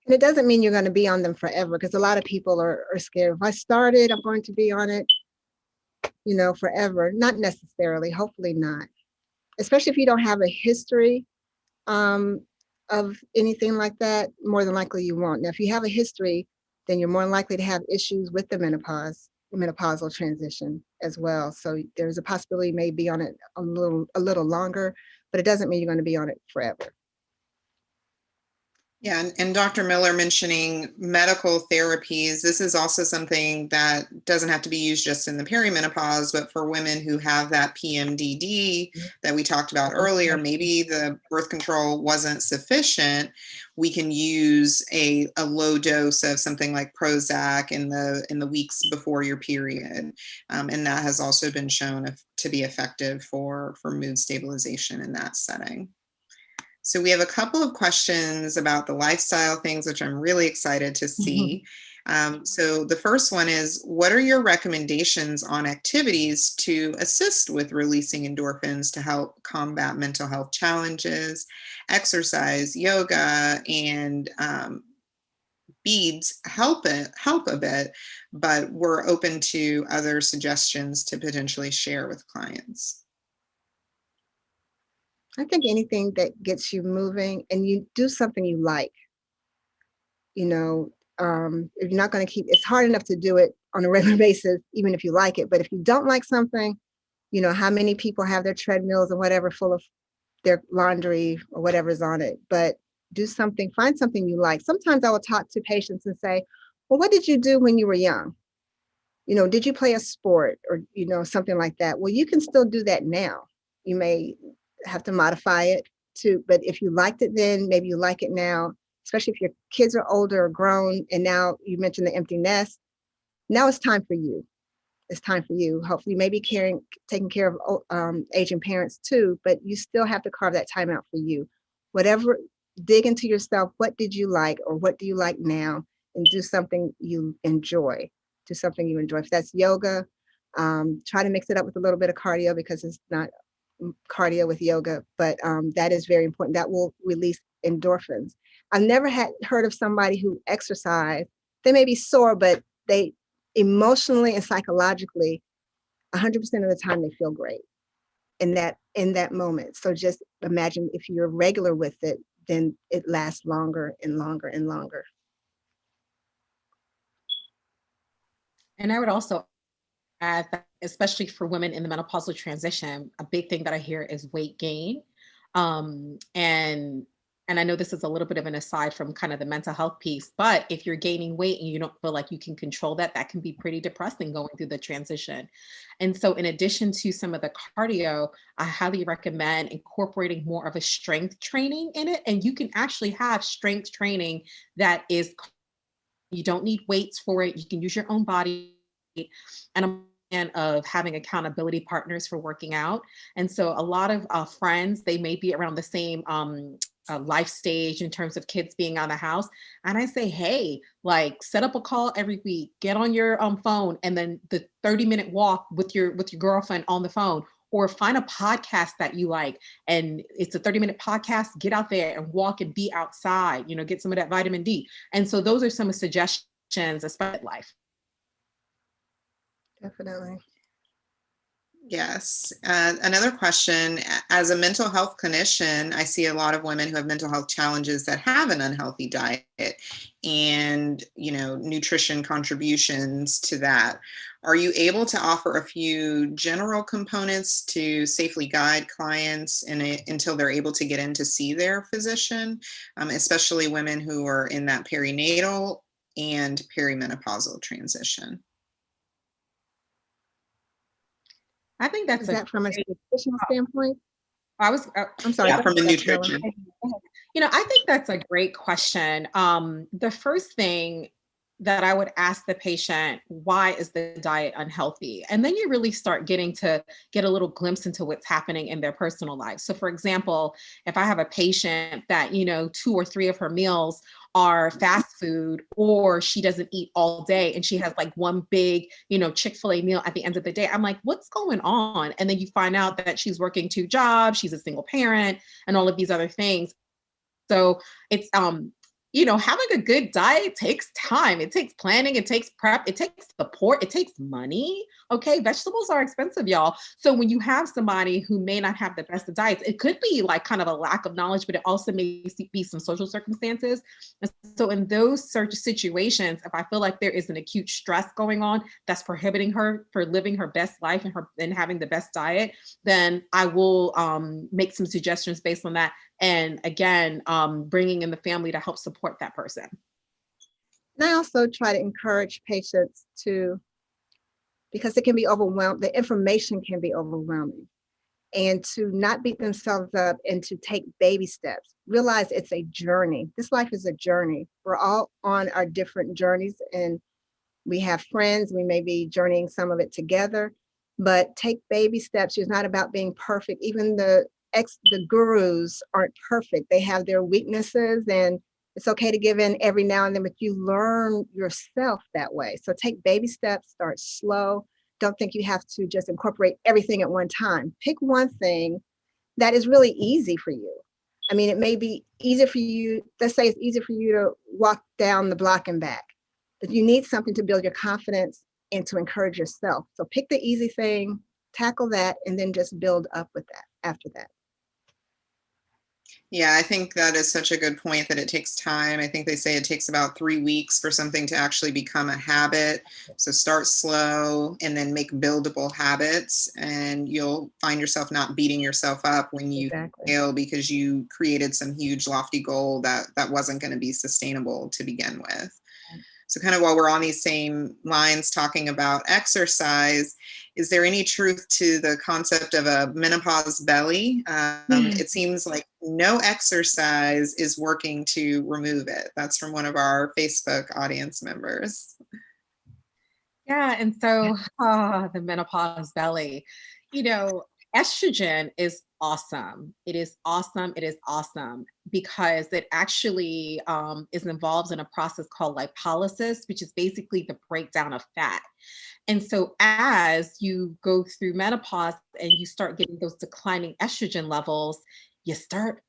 And it doesn't mean you're going to be on them forever, because a lot of people are scared. If I started, I'm going to be on it. forever. Not necessarily, hopefully not. Especially if you don't have a history of anything like that, more than likely you won't. Now, if you have a history, then you're more likely to have issues with the menopausal transition as well. So there's a possibility you may be on it a little longer, but it doesn't mean you're going to be on it forever. Yeah, and Dr. Miller mentioning medical therapies, this is also something that doesn't have to be used just in the perimenopause, but for women who have that PMDD that we talked about earlier, maybe the birth control wasn't sufficient. We can use a low dose of something like Prozac in the weeks before your period, and that has also been shown to be effective for mood stabilization in that setting. So we have a couple of questions about the lifestyle things, which I'm really excited to see. So the first one is, what are your recommendations on activities to assist with releasing endorphins to help combat mental health challenges? Exercise, yoga, and beads help a bit, but we're open to other suggestions to potentially share with clients. I think anything that gets you moving and you do something you like, if you're not going to it's hard enough to do it on a regular basis, even if you like it. But if you don't like something, how many people have their treadmills and whatever full of their laundry or whatever's on it, but find something you like. Sometimes I will talk to patients and say, well, what did you do when you were young? Did you play a sport or, something like that? Well, you can still do that now. You may have to modify it too, but if you liked it then, maybe you like it now, especially if your kids are older or grown. And now you mentioned the empty nest. Now it's time for you. It's time for you. Hopefully, maybe taking care of aging parents too, but you still have to carve that time out for you. Whatever, dig into yourself. What did you like or what do you like now? And do something you enjoy. Do something you enjoy. If that's yoga, try to mix it up with a little bit of cardio, because it's not cardio with yoga, but that is very important. That will release endorphins. I've never heard of somebody who exercised. They may be sore, but they emotionally and psychologically, 100% of the time they feel great in that moment. So just imagine if you're regular with it, then it lasts longer and longer and longer. And I would also add that, especially for women in the menopausal transition, a big thing that I hear is weight gain. And I know this is a little bit of an aside from kind of the mental health piece, but if you're gaining weight and you don't feel like you can control that, that can be pretty depressing going through the transition. And so in addition to some of the cardio, I highly recommend incorporating more of a strength training in it. And you can actually have strength training that is, you don't need weights for it. You can use your own body. And I'm of having accountability partners for working out. And so a lot of friends, they may be around the same life stage in terms of kids being out of the house. And I say, hey, like set up a call every week, get on your phone, and then the 30-minute walk with your girlfriend on the phone, or find a podcast that you like. And it's a 30-minute podcast, get out there and walk and be outside, get some of that vitamin D. And so those are some of the suggestions, especially life. Definitely. Yes. Another question, as a mental health clinician, I see a lot of women who have mental health challenges that have an unhealthy diet and, nutrition contributions to that. Are you able to offer a few general components to safely guide clients until they're able to get in to see their physician, especially women who are in that perinatal and perimenopausal transition? I think that's from a nutritional standpoint. I'm sorry. Yeah, from a nutrition. I think that's a great question. The first thing that I would ask the patient, why is the diet unhealthy? And then you really start getting to get a little glimpse into what's happening in their personal life. So for example, if I have a patient that, 2 or 3 of her meals are fast food, or she doesn't eat all day and she has like one big, Chick-fil-A meal at the end of the day, I'm like, what's going on? And then you find out that she's working 2 jobs, she's a single parent, and all of these other things. So it's having a good diet takes time. It takes planning, it takes prep, it takes support, it takes money. Okay. Vegetables are expensive, y'all. So when you have somebody who may not have the best of diets, it could be like kind of a lack of knowledge, but it also may be some social circumstances. And so in those such situations, if I feel like there is an acute stress going on that's prohibiting her for living her best life and having the best diet, then I will make some suggestions based on that. And again, bringing in the family to help support that person. And I also try to encourage patients to, because it can be overwhelmed, the information can be overwhelming, and to not beat themselves up and to take baby steps. Realize it's a journey. This life is a journey. We're all on our different journeys, and we have friends, we may be journeying some of it together, but take baby steps. It's not about being perfect. Even the gurus aren't perfect. They have their weaknesses, and it's okay to give in every now and then, but you learn yourself that way. So take baby steps, start slow. Don't think you have to just incorporate everything at one time. Pick one thing that is really easy for you. I mean, it may be easy for you. Let's say it's easy for you to walk down the block and back, but you need something to build your confidence and to encourage yourself. So pick the easy thing, tackle that, and then just build up with that after that. Yeah, I think that is such a good point, that it takes time. I think they say it takes about 3 weeks for something to actually become a habit. So start slow and then make buildable habits, and you'll find yourself not beating yourself up when you fail because you created some huge lofty goal that wasn't going to be sustainable to begin with. So kind of while we're on these same lines talking about exercise, is there any truth to the concept of a menopause belly? It seems like no exercise is working to remove it. That's from one of our Facebook audience members. Yeah, and so the menopause belly, estrogen is awesome. It is awesome. It is awesome because it actually is involved in a process called lipolysis, which is basically the breakdown of fat. And so as you go through menopause and you start getting those declining estrogen levels, you start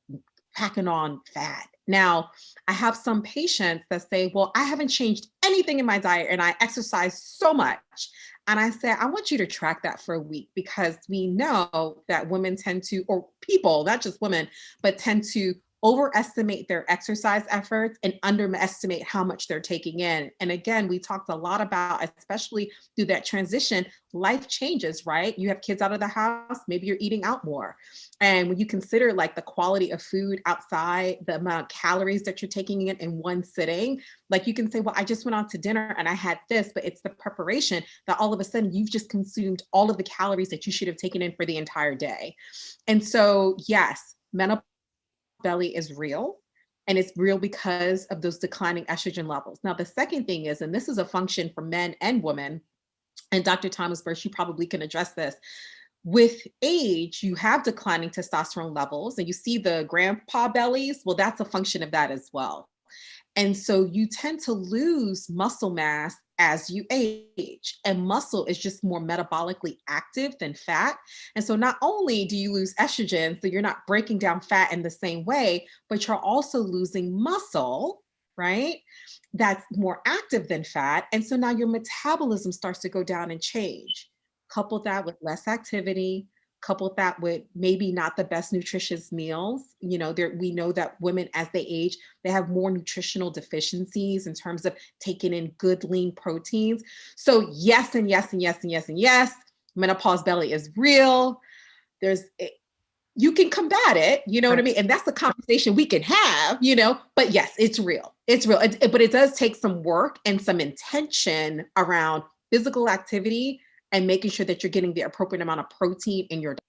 packing on fat. Now, I have some patients that say, well, I haven't changed anything in my diet and I exercise so much. And I say, I want you to track that for a week, because we know that women tend to, or people, not just women, but tend to overestimate their exercise efforts and underestimate how much they're taking in. And again, we talked a lot about, especially through that transition, life changes, right? You have kids out of the house, maybe you're eating out more. And when you consider like the quality of food outside, the amount of calories that you're taking in one sitting, like you can say, well, I just went out to dinner and I had this, but it's the preparation that all of a sudden you've just consumed all of the calories that you should have taken in for the entire day. And so, yes, menopause belly is real, and it's real because of those declining estrogen levels. Now, the second thing is, and this is a function for men and women, and Dr. Thomas Burch, you probably can address this. With age, you have declining testosterone levels, and you see the grandpa bellies. Well, that's a function of that as well. And so you tend to lose muscle mass as you age, and muscle is just more metabolically active than fat. And so not only do you lose estrogen, so you're not breaking down fat in the same way, but you're also losing muscle, right? That's more active than fat. And so now your metabolism starts to go down and change. Couple that with less activity, couple that with maybe not the best nutritious meals. We know that women, as they age, they have more nutritional deficiencies in terms of taking in good lean proteins. So yes, and yes, and yes, and yes, and yes, menopause belly is real. You can combat it, you know what I mean? And that's the conversation we can have, but yes, it's real. It's real. But it does take some work and some intention around physical activity and making sure that you're getting the appropriate amount of protein in your diet.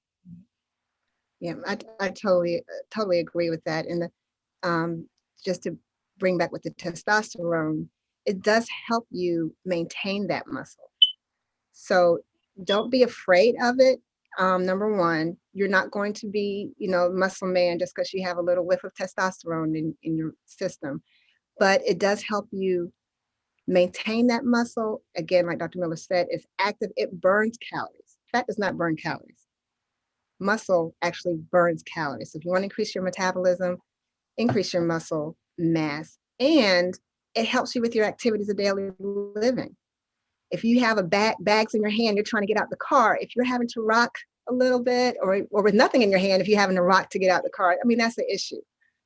Yeah, I totally agree with that. And just to bring back with the testosterone, it does help you maintain that muscle. So don't be afraid of it. Number one, you're not going to be, muscle man just because you have a little whiff of testosterone in your system, but it does help you maintain that muscle. Again, like Dr. Miller said, it's active, it burns calories. Fat does not burn calories. Muscle actually burns calories. So if you want to increase your metabolism, increase your muscle mass, and it helps you with your activities of daily living. If you have bags in your hand, you're trying to get out the car, if you're having to rock a little bit, or with nothing in your hand, if you're having to rock to get out the car, I mean, that's the issue.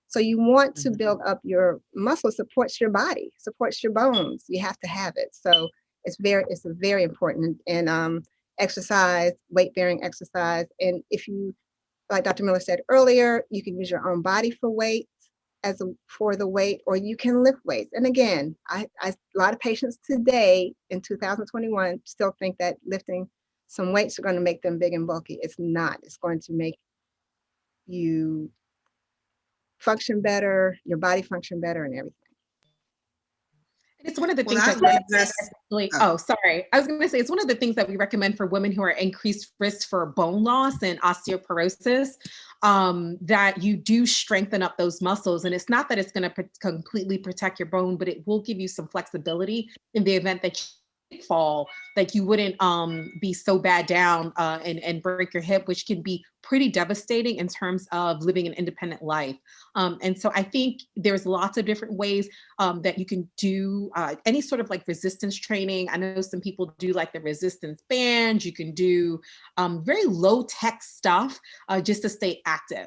So you want to build up your muscle, supports your body, supports your bones. You have to have it. So it's very important. And exercise, weight-bearing exercise. And if you, like Dr. Miller said earlier, you can use your own body for weight, for the weight, or you can lift weights. And again, a lot of patients today in 2021 still think that lifting some weights are going to make them big and bulky. It's not. It's going to make you function better, your body function better, and everything. It's one of the Well, things that that leads us. oh, sorry. I was going to say, it's one of the things that we recommend for women who are increased risk for bone loss and osteoporosis, that you do strengthen up those muscles. And it's not that it's going to completely protect your bone, but it will give you some flexibility in the event that you fall, like you wouldn't be so bad down and break your hip, which can be pretty devastating in terms of living an independent life. And so I think there's lots of different ways that you can do any sort of like resistance training. I know some people do like the resistance bands. You can do very low tech stuff just to stay active.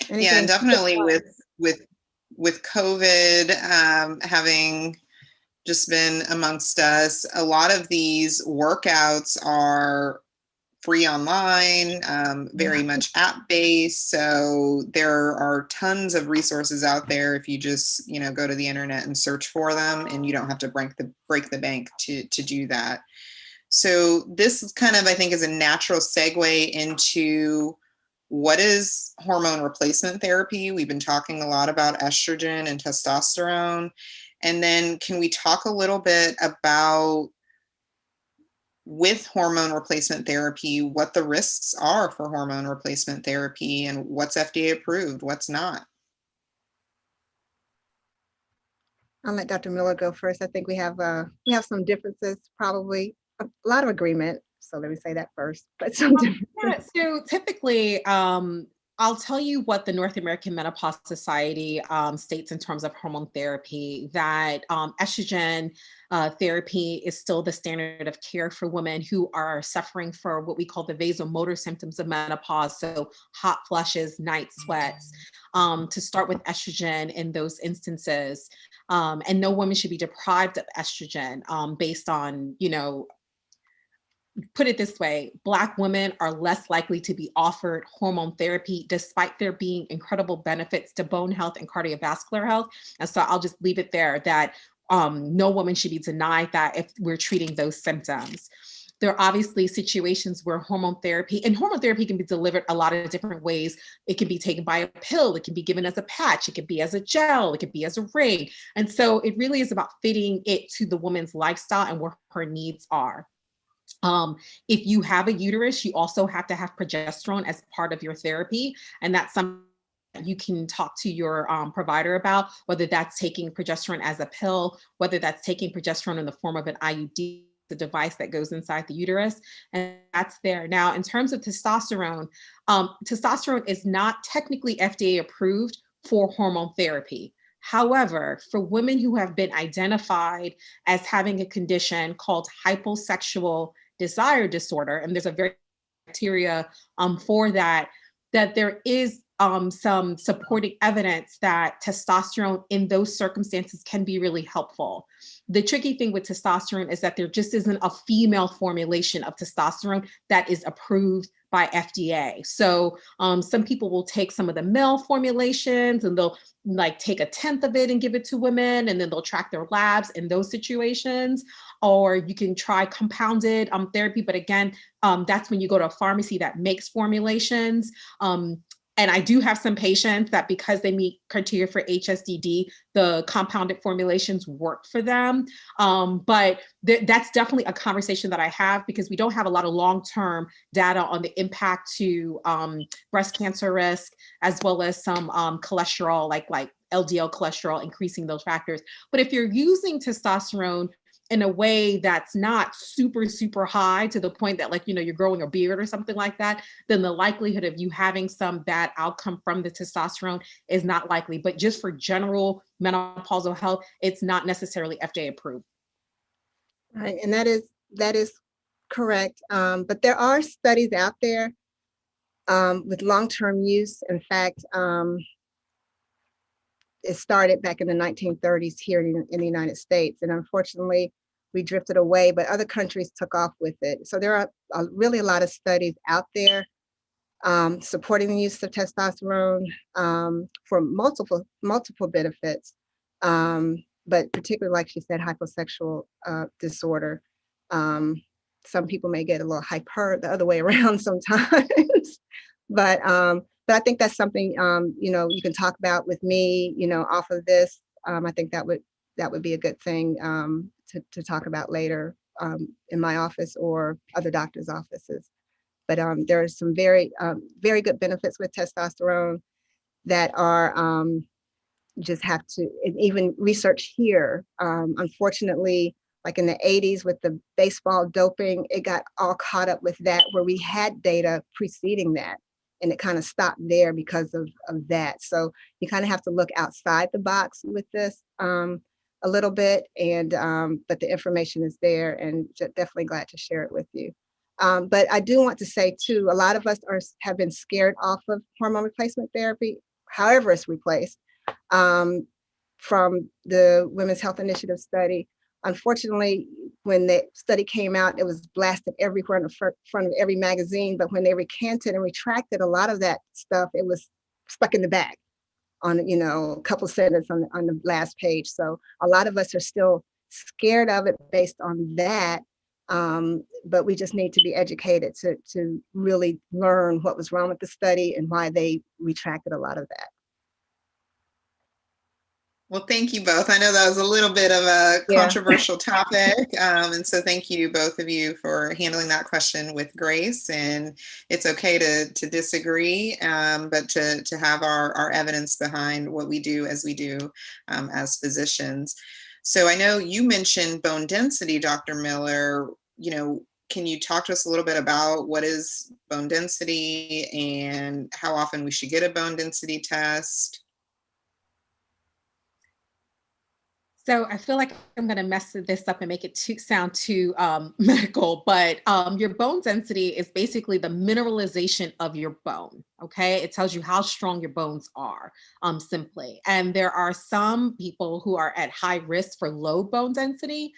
Yeah, and definitely with COVID having just been amongst us, a lot of these workouts are free online, very much app-based. So there are tons of resources out there if you just, go to the internet and search for them, and you don't have to break the bank to do that. So this is kind of, I think, is a natural segue into what is hormone replacement therapy. We've been talking a lot about estrogen and testosterone. And then can we talk a little bit about, with hormone replacement therapy, what the risks are for hormone replacement therapy and what's FDA approved, what's not? I'll let Dr. Miller go first. I think we have some differences, probably a lot of agreement. So let me say that first, but some differences. Yeah, so typically, I'll tell you what the North American Menopause Society states in terms of hormone therapy, that estrogen therapy is still the standard of care for women who are suffering for what we call the vasomotor symptoms of menopause. So hot flushes, night sweats, to start with estrogen in those instances. And no woman should be deprived of estrogen based on, put it this way, Black women are less likely to be offered hormone therapy, despite there being incredible benefits to bone health and cardiovascular health. And so I'll just leave it there, that no woman should be denied that if we're treating those symptoms. There are obviously situations where hormone therapy can be delivered a lot of different ways. It can be taken by a pill, it can be given as a patch, it can be as a gel, it can be as a ring. And so it really is about fitting it to the woman's lifestyle and where her needs are. If you have a uterus, you also have to have progesterone as part of your therapy. And that's something you can talk to your provider about, whether that's taking progesterone as a pill, whether that's taking progesterone in the form of an IUD, the device that goes inside the uterus, and that's there. Now, in terms of testosterone, testosterone is not technically FDA approved for hormone therapy. However, for women who have been identified as having a condition called hyposexual desire disorder, and there's a very criteria for that there is some supporting evidence that testosterone in those circumstances can be really helpful. The tricky thing with testosterone is that there just isn't a female formulation of testosterone that is approved by FDA. So some people will take some of the male formulations and they'll like take 1/10 of it and give it to women, and then they'll track their labs in those situations. Or you can try compounded therapy, but again, that's when you go to a pharmacy that makes formulations. And I do have some patients that, because they meet criteria for HSDD, the compounded formulations work for them. But that's definitely a conversation that I have, because we don't have a lot of long-term data on the impact to breast cancer risk, as well as some cholesterol, like LDL cholesterol, increasing those factors. But if you're using testosterone in a way that's not super, super high to the point that like, you're growing a beard or something like that, then the likelihood of you having some bad outcome from the testosterone is not likely. But just for general menopausal health, it's not necessarily FDA approved. Right, and that is correct. But there are studies out there with long-term use. In fact, it started back in the 1930s here in the United States, and unfortunately, we drifted away. But other countries took off with it. So there are really a lot of studies out there supporting the use of testosterone for multiple benefits. But particularly, like she said, hyposexual disorder. Some people may get a little hyper the other way around sometimes. But I think that's something you can talk about with me, off of this. I think that would be a good thing to talk about later in my office or other doctors' offices. But there are some very good benefits with testosterone that are just have to, and even research here, unfortunately, like in the 80s with the baseball doping, it got all caught up with that where we had data preceding that. And it kind of stopped there because of that. So you kind of have to look outside the box with this a little bit. And but the information is there, and definitely glad to share it with you. But I do want to say too, a lot of us have been scared off of hormone replacement therapy, however it's replaced, from the Women's Health Initiative study. Unfortunately, when the study came out, it was blasted everywhere in the front of every magazine. But when they recanted and retracted a lot of that stuff, it was stuck in the back on, a couple sentences on the last page. So a lot of us are still scared of it based on that. But we just need to be educated to really learn what was wrong with the study and why they retracted a lot of that. Well, thank you both. I know that was a little bit of a controversial topic. And so thank you, both of you, for handling that question with grace. And it's okay to disagree, but to have our evidence behind what we do as as physicians. So I know you mentioned bone density, Dr. Miller. Can you talk to us a little bit about what is bone density and how often we should get a bone density test? So I feel like I'm going to mess this up and make it sound too medical, but your bone density is basically the mineralization of your bone. Okay, it tells you how strong your bones are, simply. And there are some people who are at high risk for low bone density.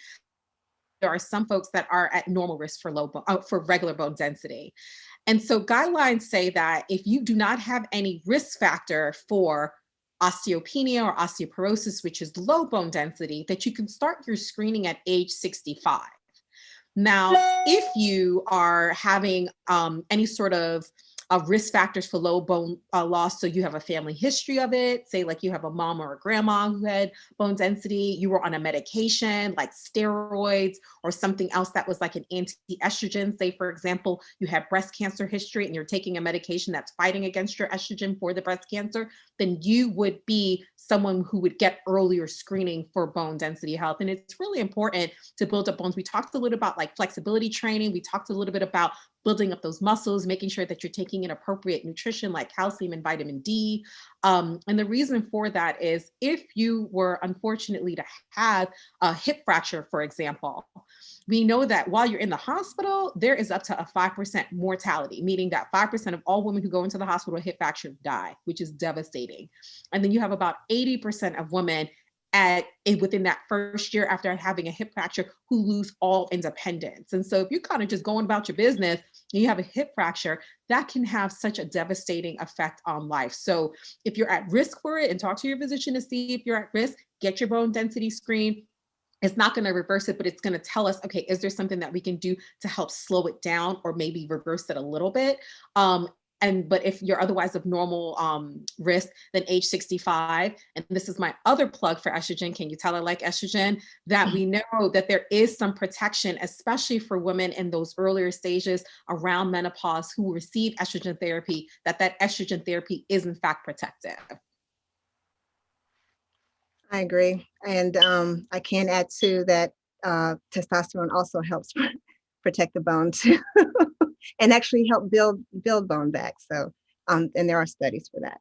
There are some folks that are at normal risk for for regular bone density. And so guidelines say that if you do not have any risk factor for osteopenia or osteoporosis, which is low bone density, that you can start your screening at age 65. Now, if you are having any sort of risk factors for low bone loss, so you have a family history of it, say like you have a mom or a grandma who had bone density, you were on a medication like steroids or something else that was like an anti-estrogen, say for example, you have breast cancer history and you're taking a medication that's fighting against your estrogen for the breast cancer, then you would be someone who would get earlier screening for bone density health. And it's really important to build up bones. We talked a little about like flexibility training. We talked a little bit about building up those muscles, making sure that you're taking in appropriate nutrition like calcium and vitamin D. And the reason for that is if you were unfortunately to have a hip fracture, for example, we know that while you're in the hospital, there is up to a 5% mortality, meaning that 5% of all women who go into the hospital with hip fracture die, which is devastating. And then you have about 80% of women within that first year after having a hip fracture who lose all independence. And so if you're kind of just going about your business and you have a hip fracture, that can have such a devastating effect on life. So if you're at risk for it, and talk to your physician to see if you're at risk, get your bone density screen. It's not going to reverse it, but it's going to tell us, okay, is there something that we can do to help slow it down or maybe reverse it a little bit? But if you're otherwise of normal risk, then age 65, and this is my other plug for estrogen, can you tell I like estrogen? That we know that there is some protection, especially for women in those earlier stages around menopause who receive estrogen therapy, that estrogen therapy is in fact protective. I agree. And I can add to that testosterone also helps protect the bone too, and actually help build bone back. So, and there are studies for that.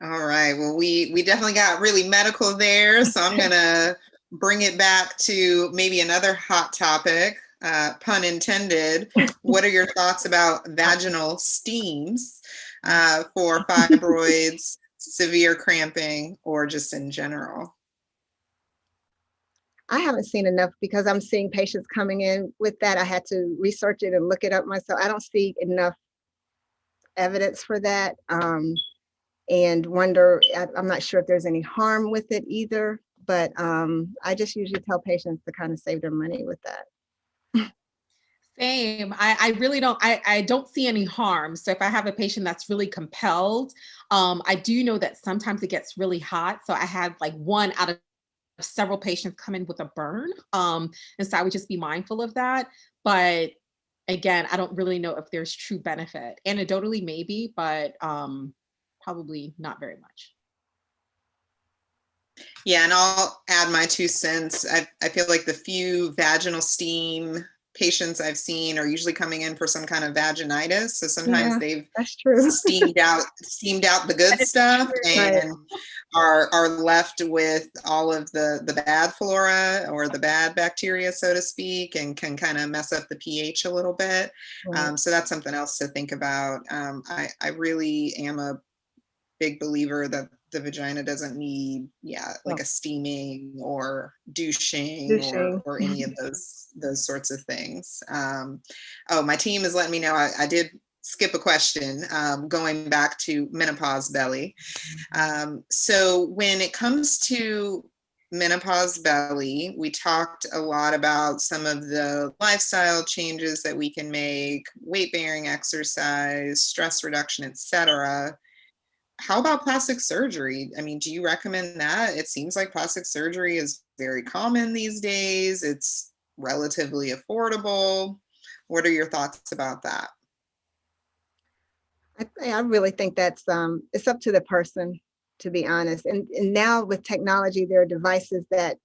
All right. Well, we definitely got really medical there, so I'm gonna bring it back to maybe another hot topic, pun intended. What are your thoughts about vaginal steams for fibroids, severe cramping, or just in general? I haven't seen enough because I'm seeing patients coming in with that. I had to research it and look it up myself. I don't see enough evidence for that, and wonder, I'm not sure if there's any harm with it either, but I just usually tell patients to kind of save their money with that. Same. I really don't, I don't see any harm. So if I have a patient that's really compelled, I do know that sometimes it gets really hot. So I had like one out of several patients come in with a burn. And so I would just be mindful of that. But again, I don't really know if there's true benefit. Anecdotally, maybe, but probably not very much. Yeah, and I'll add my 2 cents. I feel like the few vaginal steam patients I've seen are usually coming in for some kind of vaginitis. So sometimes Yeah, they've that's true. steamed out the good stuff and are left with all of the bad flora or the bad bacteria, so to speak, and can kind of mess up the pH a little bit. Right. So that's something else to think about. I really am a big believer that the vagina doesn't need, like a steaming or douching Douching. or any of those sorts of things. Oh, my team is letting me know I did skip a question, going back to menopause belly. So when it comes to menopause belly, we talked a lot about some of the lifestyle changes that we can make, weight bearing exercise, stress reduction, etc. How about plastic surgery? I mean, do you recommend that? It seems like plastic surgery is very common these days. It's relatively affordable. What are your thoughts about that? I really think that's it's up to the person, to be honest. And now with technology, there are devices that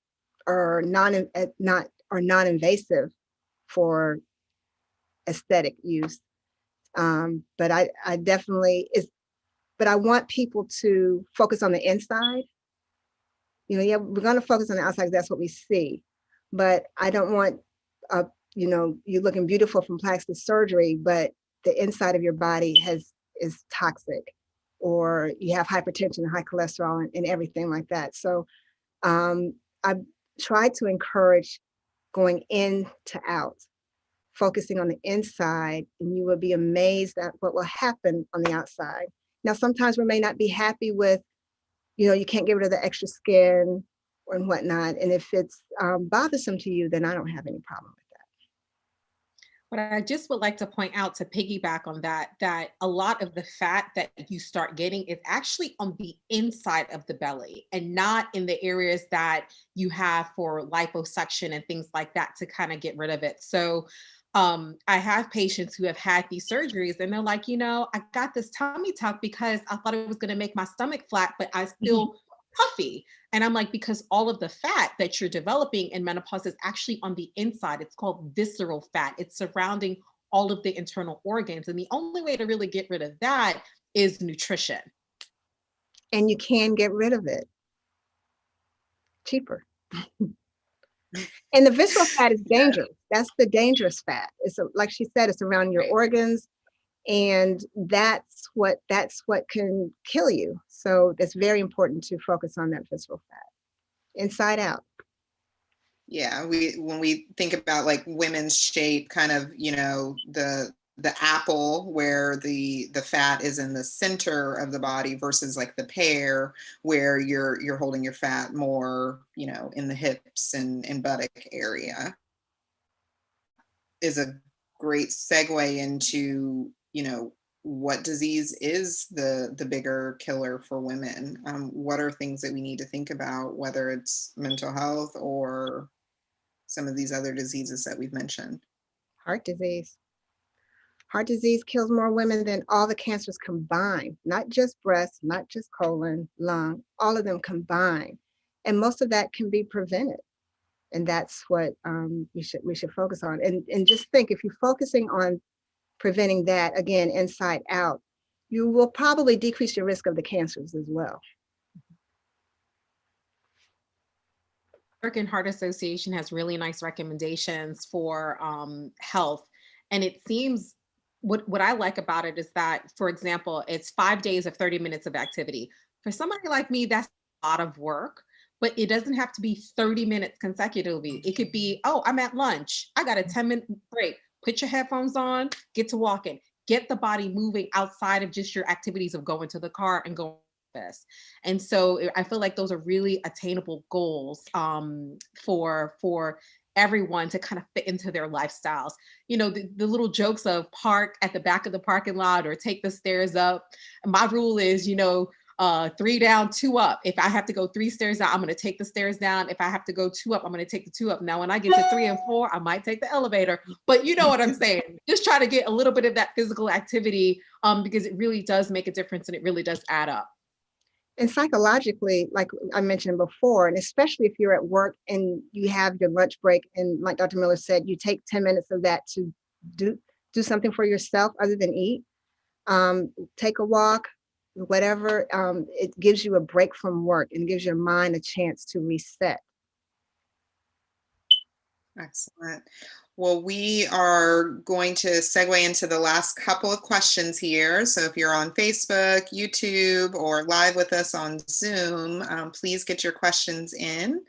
are non-invasive for aesthetic use. But I definitely but I want people to focus on the inside. Yeah, we're going to focus on the outside, 'cause that's what we see. But I don't want, you looking beautiful from plastic surgery, but the inside of your body is toxic, or you have hypertension and high cholesterol and everything like that. So I try to encourage going in to out, focusing on the inside, and you will be amazed at what will happen on the outside. Now, sometimes we may not be happy with, you can't get rid of the extra skin and whatnot. And if it's bothersome to you, then I don't have any problem with that. But I just would like to point out, to piggyback on that, that a lot of the fat that you start getting is actually on the inside of the belly and not in the areas that you have for liposuction and things like that to kind of get rid of it. So I have patients who have had these surgeries and they're like, I got this tummy tuck because I thought it was going to make my stomach flat, but I feel puffy. And I'm like, because all of the fat that you're developing in menopause is actually on the inside. It's called visceral fat. It's surrounding all of the internal organs. And the only way to really get rid of that is nutrition. And you can get rid of it cheaper. And the visceral fat is dangerous. That's the dangerous fat. Like she said, it's around your organs, and that's what can kill you. So it's very important to focus on that visceral fat, inside out. Yeah, when we think about like women's shape, kind of, the apple where the fat is in the center of the body versus like the pear where you're holding your fat more, in the hips and buttock area, is a great segue into, what disease is the bigger killer for women. What are things that we need to think about, whether it's mental health or some of these other diseases that we've mentioned? Heart disease. Heart disease kills more women than all the cancers combined, not just breast, not just colon, lung, all of them combined. And most of that can be prevented. And that's what we should focus on. And just think, if you're focusing on preventing that, again, inside out, you will probably decrease your risk of the cancers as well. American Heart Association has really nice recommendations for health. And it seems, what I like about it is that, for example, it's 5 days of 30 minutes of activity. For somebody like me, that's a lot of work, but it doesn't have to be 30 minutes consecutively. It could be, oh, I'm at lunch, I got a 10-minute break. Put your headphones on, get to walking, get the body moving outside of just your activities of going to the car and going to this. And so I feel like those are really attainable goals for everyone to kind of fit into their lifestyles. You know, the little jokes of park at the back of the parking lot or take the stairs up. My rule is, 3 down, 2 up. If I have to go 3 stairs down, I'm going to take the stairs down. If I have to go 2 up, I'm going to take the 2 up. Now, when I get to 3 and 4, I might take the elevator, but you know what I'm saying? Just try to get a little bit of that physical activity because it really does make a difference and it really does add up. And psychologically, like I mentioned before, and especially if you're at work and you have your lunch break, and like Dr. Miller said, you take 10 minutes of that to do something for yourself other than eat, take a walk, whatever, it gives you a break from work and gives your mind a chance to reset. Excellent. Well, we are going to segue into the last couple of questions here. So if you're on Facebook, YouTube, or live with us on Zoom, please get your questions in.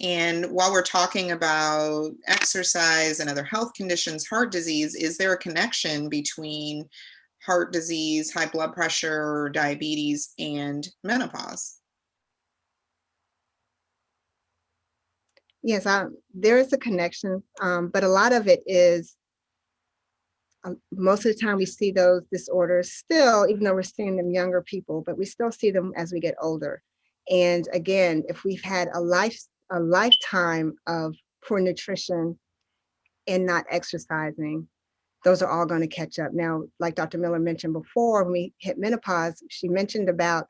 And while we're talking about exercise and other health conditions, heart disease, is there a connection between heart disease, high blood pressure, diabetes, and menopause? Yes, there is a connection, but a lot of it is, most of the time we see those disorders still, even though we're seeing them younger people, but we still see them as we get older. And again, if we've had a lifetime of poor nutrition and not exercising, those are all going to catch up. Now, like Dr. Miller mentioned before, when we hit menopause, she mentioned about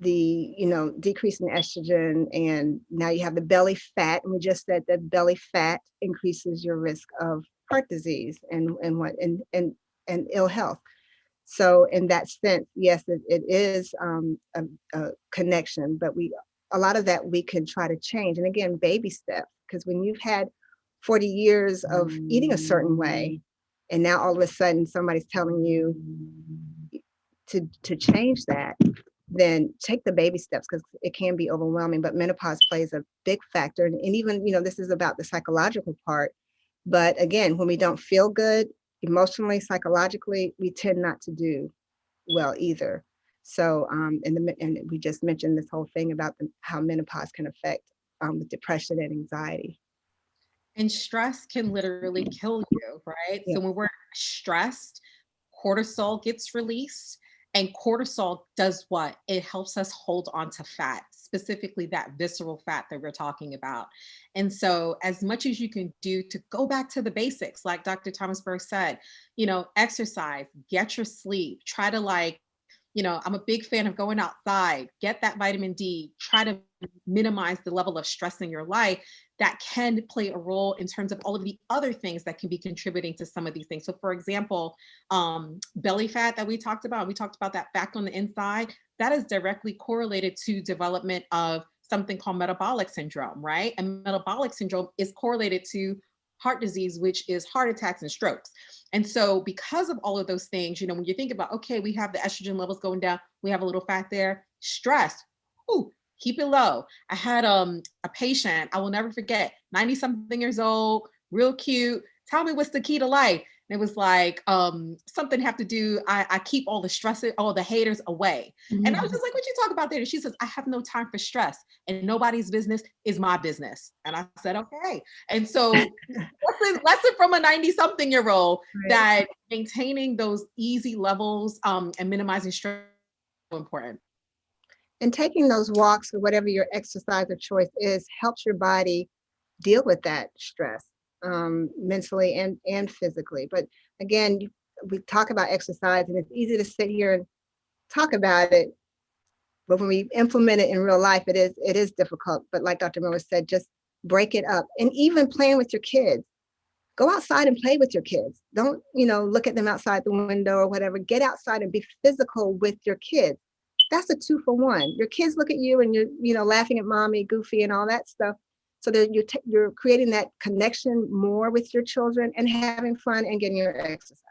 the decrease in estrogen, and now you have the belly fat, and we just said that belly fat increases your risk of heart disease and ill health. So in that sense, yes, it is a connection, but a lot of that we can try to change, and again, baby steps, because when you've had 40 years of eating a certain way, and now all of a sudden somebody's telling you to change that, then take the baby steps, because it can be overwhelming. But menopause plays a big factor. And even, this is about the psychological part. But again, when we don't feel good emotionally, psychologically, we tend not to do well either. So, and we just mentioned this whole thing about how menopause can affect with depression and anxiety. And stress can literally kill you, right? Yeah. So when we're stressed, cortisol gets released. And cortisol does what? It helps us hold on to fat, specifically that visceral fat that we're talking about. And so as much as you can do to go back to the basics, like Dr. Thomas Burke said, exercise, get your sleep, try to I'm a big fan of going outside, get that vitamin D, try to minimize the level of stress in your life. That can play a role in terms of all of the other things that can be contributing to some of these things. So for example, belly fat that we talked about that fat on the inside, that is directly correlated to development of something called metabolic syndrome, right? And metabolic syndrome is correlated to heart disease, which is heart attacks and strokes. And so because of all of those things, when you think about, okay, we have the estrogen levels going down, we have a little fat there, stress, keep it low. I had a patient, I will never forget, 90 something years old, real cute. Tell me what's the key to life. And it was like, something have to do, I keep all the stress, all the haters away. Mm-hmm. And I was just like, what you talk about there? And she says, I have no time for stress, and nobody's business is my business. And I said, okay. And so lesson from a 90 something year old, right, that maintaining those easy levels and minimizing stress is so important. And taking those walks or whatever your exercise of choice is helps your body deal with that stress, mentally and physically. But again, we talk about exercise, and it's easy to sit here and talk about it, But when we implement it in real life, it is difficult. But like Dr. Miller said, just break it up. And even playing with your kids. Go outside and play with your kids. Don't, look at them outside the window or whatever. Get outside and be physical with your kids. That's a 2-for-1. Your kids look at you and you're, laughing at mommy, goofy, and all that stuff. So that you're creating that connection more with your children and having fun and getting your exercise.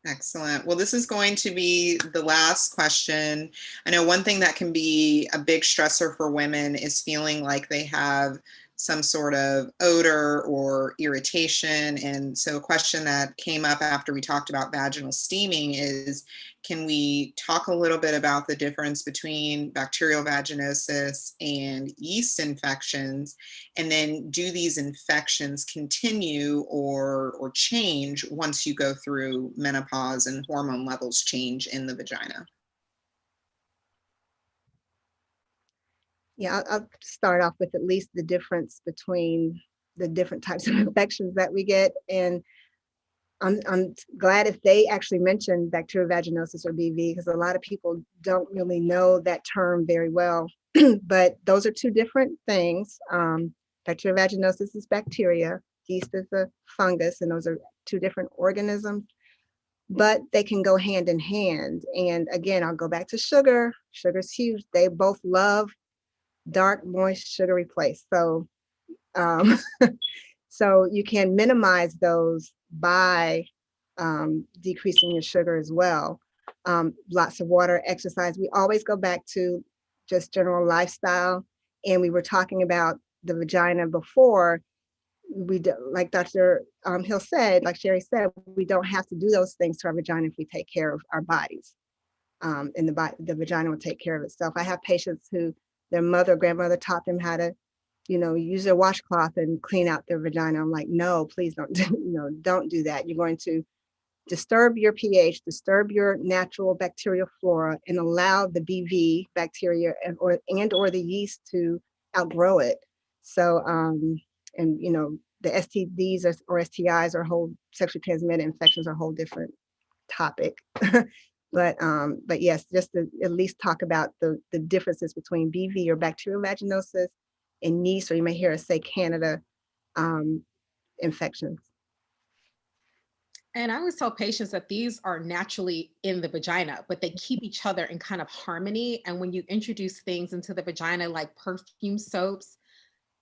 Excellent. Well, this is going to be the last question. I know one thing that can be a big stressor for women is feeling like they have some sort of odor or irritation. And so a question that came up after we talked about vaginal steaming is, can we talk a little bit about the difference between bacterial vaginosis and yeast infections? And then do these infections continue or change once you go through menopause and hormone levels change in the vagina? Yeah, I'll start off with at least the difference between the different types of infections that we get. And I'm glad if they actually mentioned bacterial vaginosis or BV, because a lot of people don't really know that term very well. But those are two different things. Bacterial vaginosis is bacteria, yeast is a fungus, and those are two different organisms. But they can go hand in hand. And again, I'll go back to sugar. Sugar's huge. They both love dark, moist, sugary place. So, so you can minimize those by decreasing your sugar as well. Lots of water, exercise. We always go back to just general lifestyle. And we were talking about the vagina before. We do, like Dr. Hill said, like Sherry said, we don't have to do those things to our vagina if we take care of our bodies. And the vagina will take care of itself. I have patients who their mother or grandmother taught them how to, use their washcloth and clean out their vagina. I'm like, no, please don't, don't do that. You're going to disturb your pH, disturb your natural bacterial flora, and allow the BV bacteria or the yeast to outgrow it. So, the STDs or STIs or whole sexually transmitted infections are a whole different topic. But yes, just to at least talk about the differences between BV or bacterial vaginosis and yeast, or you may hear us say Candida infections. And I always tell patients that these are naturally in the vagina, but they keep each other in kind of harmony. And when you introduce things into the vagina, like perfume soaps,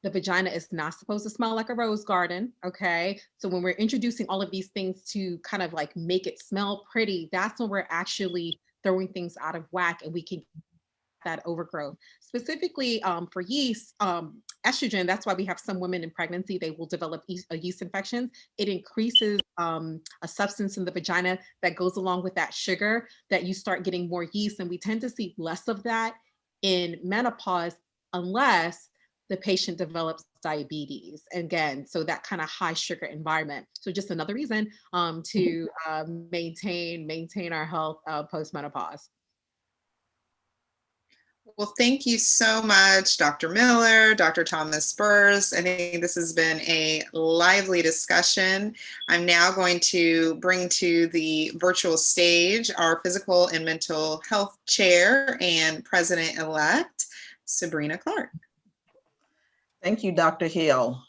the vagina is not supposed to smell like a rose garden, okay? So when we're introducing all of these things to kind of like make it smell pretty, that's when we're actually throwing things out of whack and we can get that overgrowth. Specifically for yeast, estrogen, that's why we have some women in pregnancy, they will develop yeast infections. It increases a substance in the vagina that goes along with that sugar that you start getting more yeast. And we tend to see less of that in menopause unless the patient develops diabetes. Again, so that kind of high sugar environment. So just another reason to maintain our health post-menopause. Well, thank you so much, Dr. Miller, Dr. Thomas Spurs. I think this has been a lively discussion. I'm now going to bring to the virtual stage our Physical and Mental Health Chair and President-elect, Sabrina Clark. Thank you, Dr. Hill.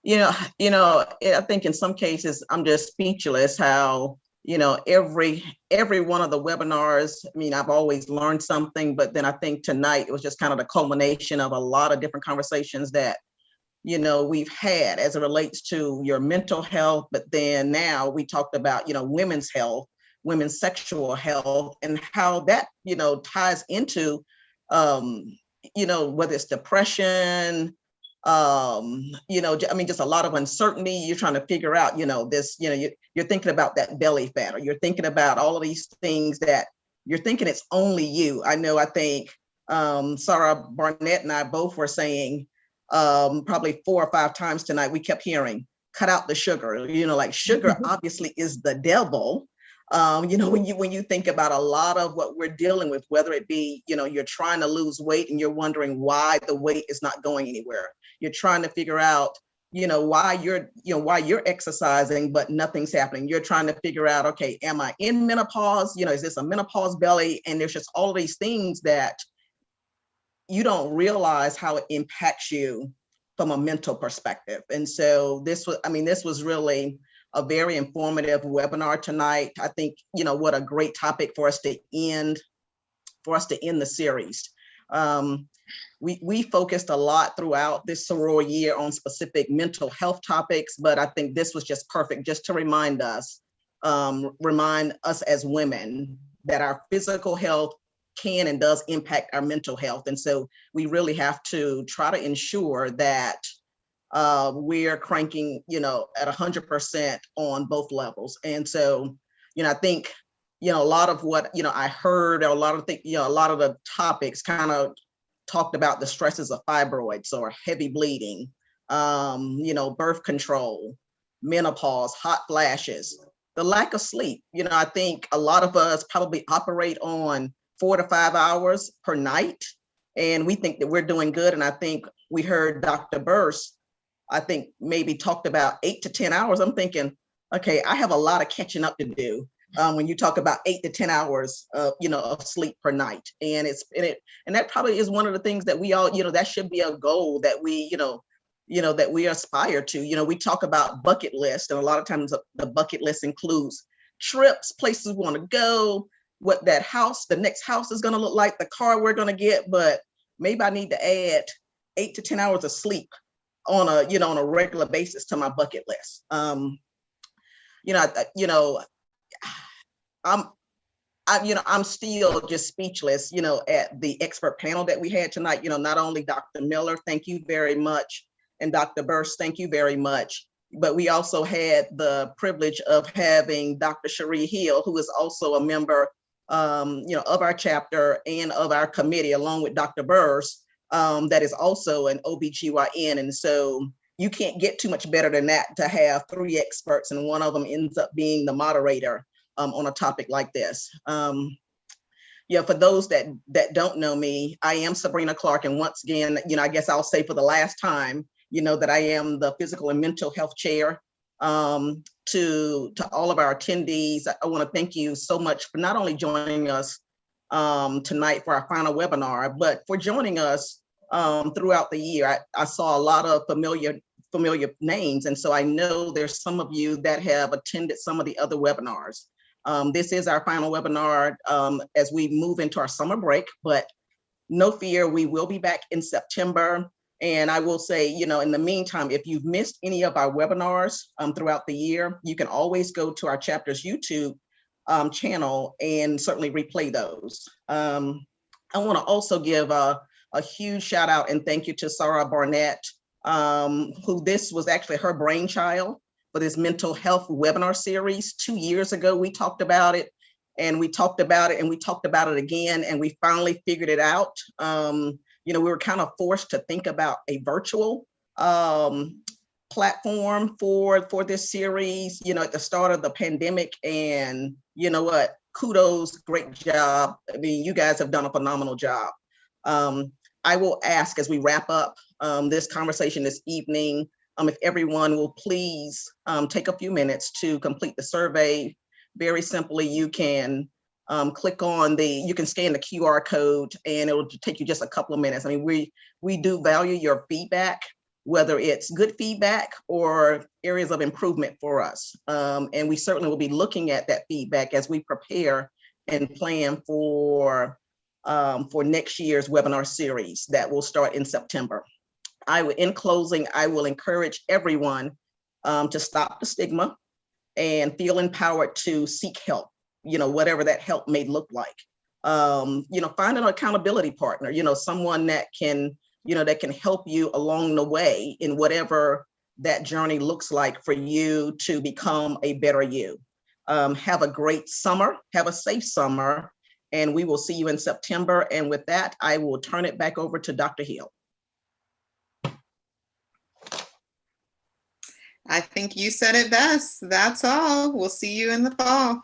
I think in some cases I'm just speechless how, every one of the webinars, I've always learned something, but then I think tonight it was just kind of the culmination of a lot of different conversations that, we've had as it relates to your mental health. But then now we talked about, women's health, women's sexual health, and how that, ties into, whether it's depression, just a lot of uncertainty. You're trying to figure out, this, you're thinking about that belly fat, or you're thinking about all of these things that you're thinking it's only you. I think Sarah Barnett and I both were saying probably 4 or 5 times tonight, we kept hearing, cut out the sugar, like sugar obviously is the devil. When you think about a lot of what we're dealing with, whether it be, you're trying to lose weight and you're wondering why the weight is not going anywhere. You're trying to figure out, why you're exercising, but nothing's happening. You're trying to figure out, okay, am I in menopause? Is this a menopause belly? And there's just all of these things that you don't realize how it impacts you from a mental perspective. And so this was really a very informative webinar tonight. I think, what a great topic for us to end the series. We focused a lot throughout this sorority year on specific mental health topics, but I think this was just perfect, just to remind us as women that our physical health can and does impact our mental health. And so we really have to try to ensure that we're cranking, at 100% on both levels. And so, I think, a lot of what, I heard, a lot of the topics kind of talked about the stresses of fibroids or heavy bleeding, birth control, menopause, hot flashes, the lack of sleep. I think a lot of us probably operate on 4 to 5 hours per night, and we think that we're doing good. And I think we heard Dr. Burse, I think maybe talked about 8 to 10 hours. I'm thinking, okay, I have a lot of catching up to do. When you talk about 8 to 10 hours of sleep per night. And and that probably is one of the things that we all, that should be a goal that we, that we aspire to. We talk about bucket list, and a lot of times the bucket list includes trips, places we want to go, what the next house is going to look like, the car we're going to get. But maybe I need to add 8 to 10 hours of sleep on a regular basis to my bucket list. I'm still just speechless, at the expert panel that we had tonight. Not only Dr. Miller, thank you very much, and Dr. Burse, thank you very much, but we also had the privilege of having Dr. Cherie Hill, who is also a member, of our chapter and of our committee, along with Dr. Burse, that is also an OBGYN. And so you can't get too much better than that, to have 3 experts, and one of them ends up being the moderator on a topic like this. For those that don't know me, I am Sabrina Clark. And once again, I guess I'll say for the last time, that I am the physical and mental health chair. To all of our attendees, I want to thank you so much for not only joining us tonight for our final webinar, but for joining us throughout the year. I saw a lot of familiar names. And so I know there's some of you that have attended some of the other webinars. This is our final webinar as we move into our summer break, but no fear, we will be back in September. And I will say, in the meantime, if you've missed any of our webinars throughout the year, you can always go to our chapter's YouTube channel and certainly replay those. I want to also give a huge shout out and thank you to Sarah Barnett, who this was actually her brainchild for this mental health webinar series. 2 years ago, we talked about it, and we talked about it, and we talked about it again, and we finally figured it out. We were kind of forced to think about a virtual platform for this series, at the start of the pandemic. And you know what? Kudos, great job. I mean, you guys have done a phenomenal job. I will ask, as we wrap up this conversation this evening, if everyone will please take a few minutes to complete the survey. Very simply, you can click on you can scan the QR code, and it will take you just a couple of minutes. I mean, we do value your feedback, whether it's good feedback or areas of improvement for us. And we certainly will be looking at that feedback as we prepare and plan for next year's webinar series that will start in September. In closing, I will encourage everyone to stop the stigma and feel empowered to seek help, whatever that help may look like. Find an accountability partner, someone that can help you along the way in whatever that journey looks like for you to become a better you. Have a great summer, have a safe summer, and we will see you in September. And with that, I will turn it back over to Dr. Hill. I think you said it best. That's all. We'll see you in the fall.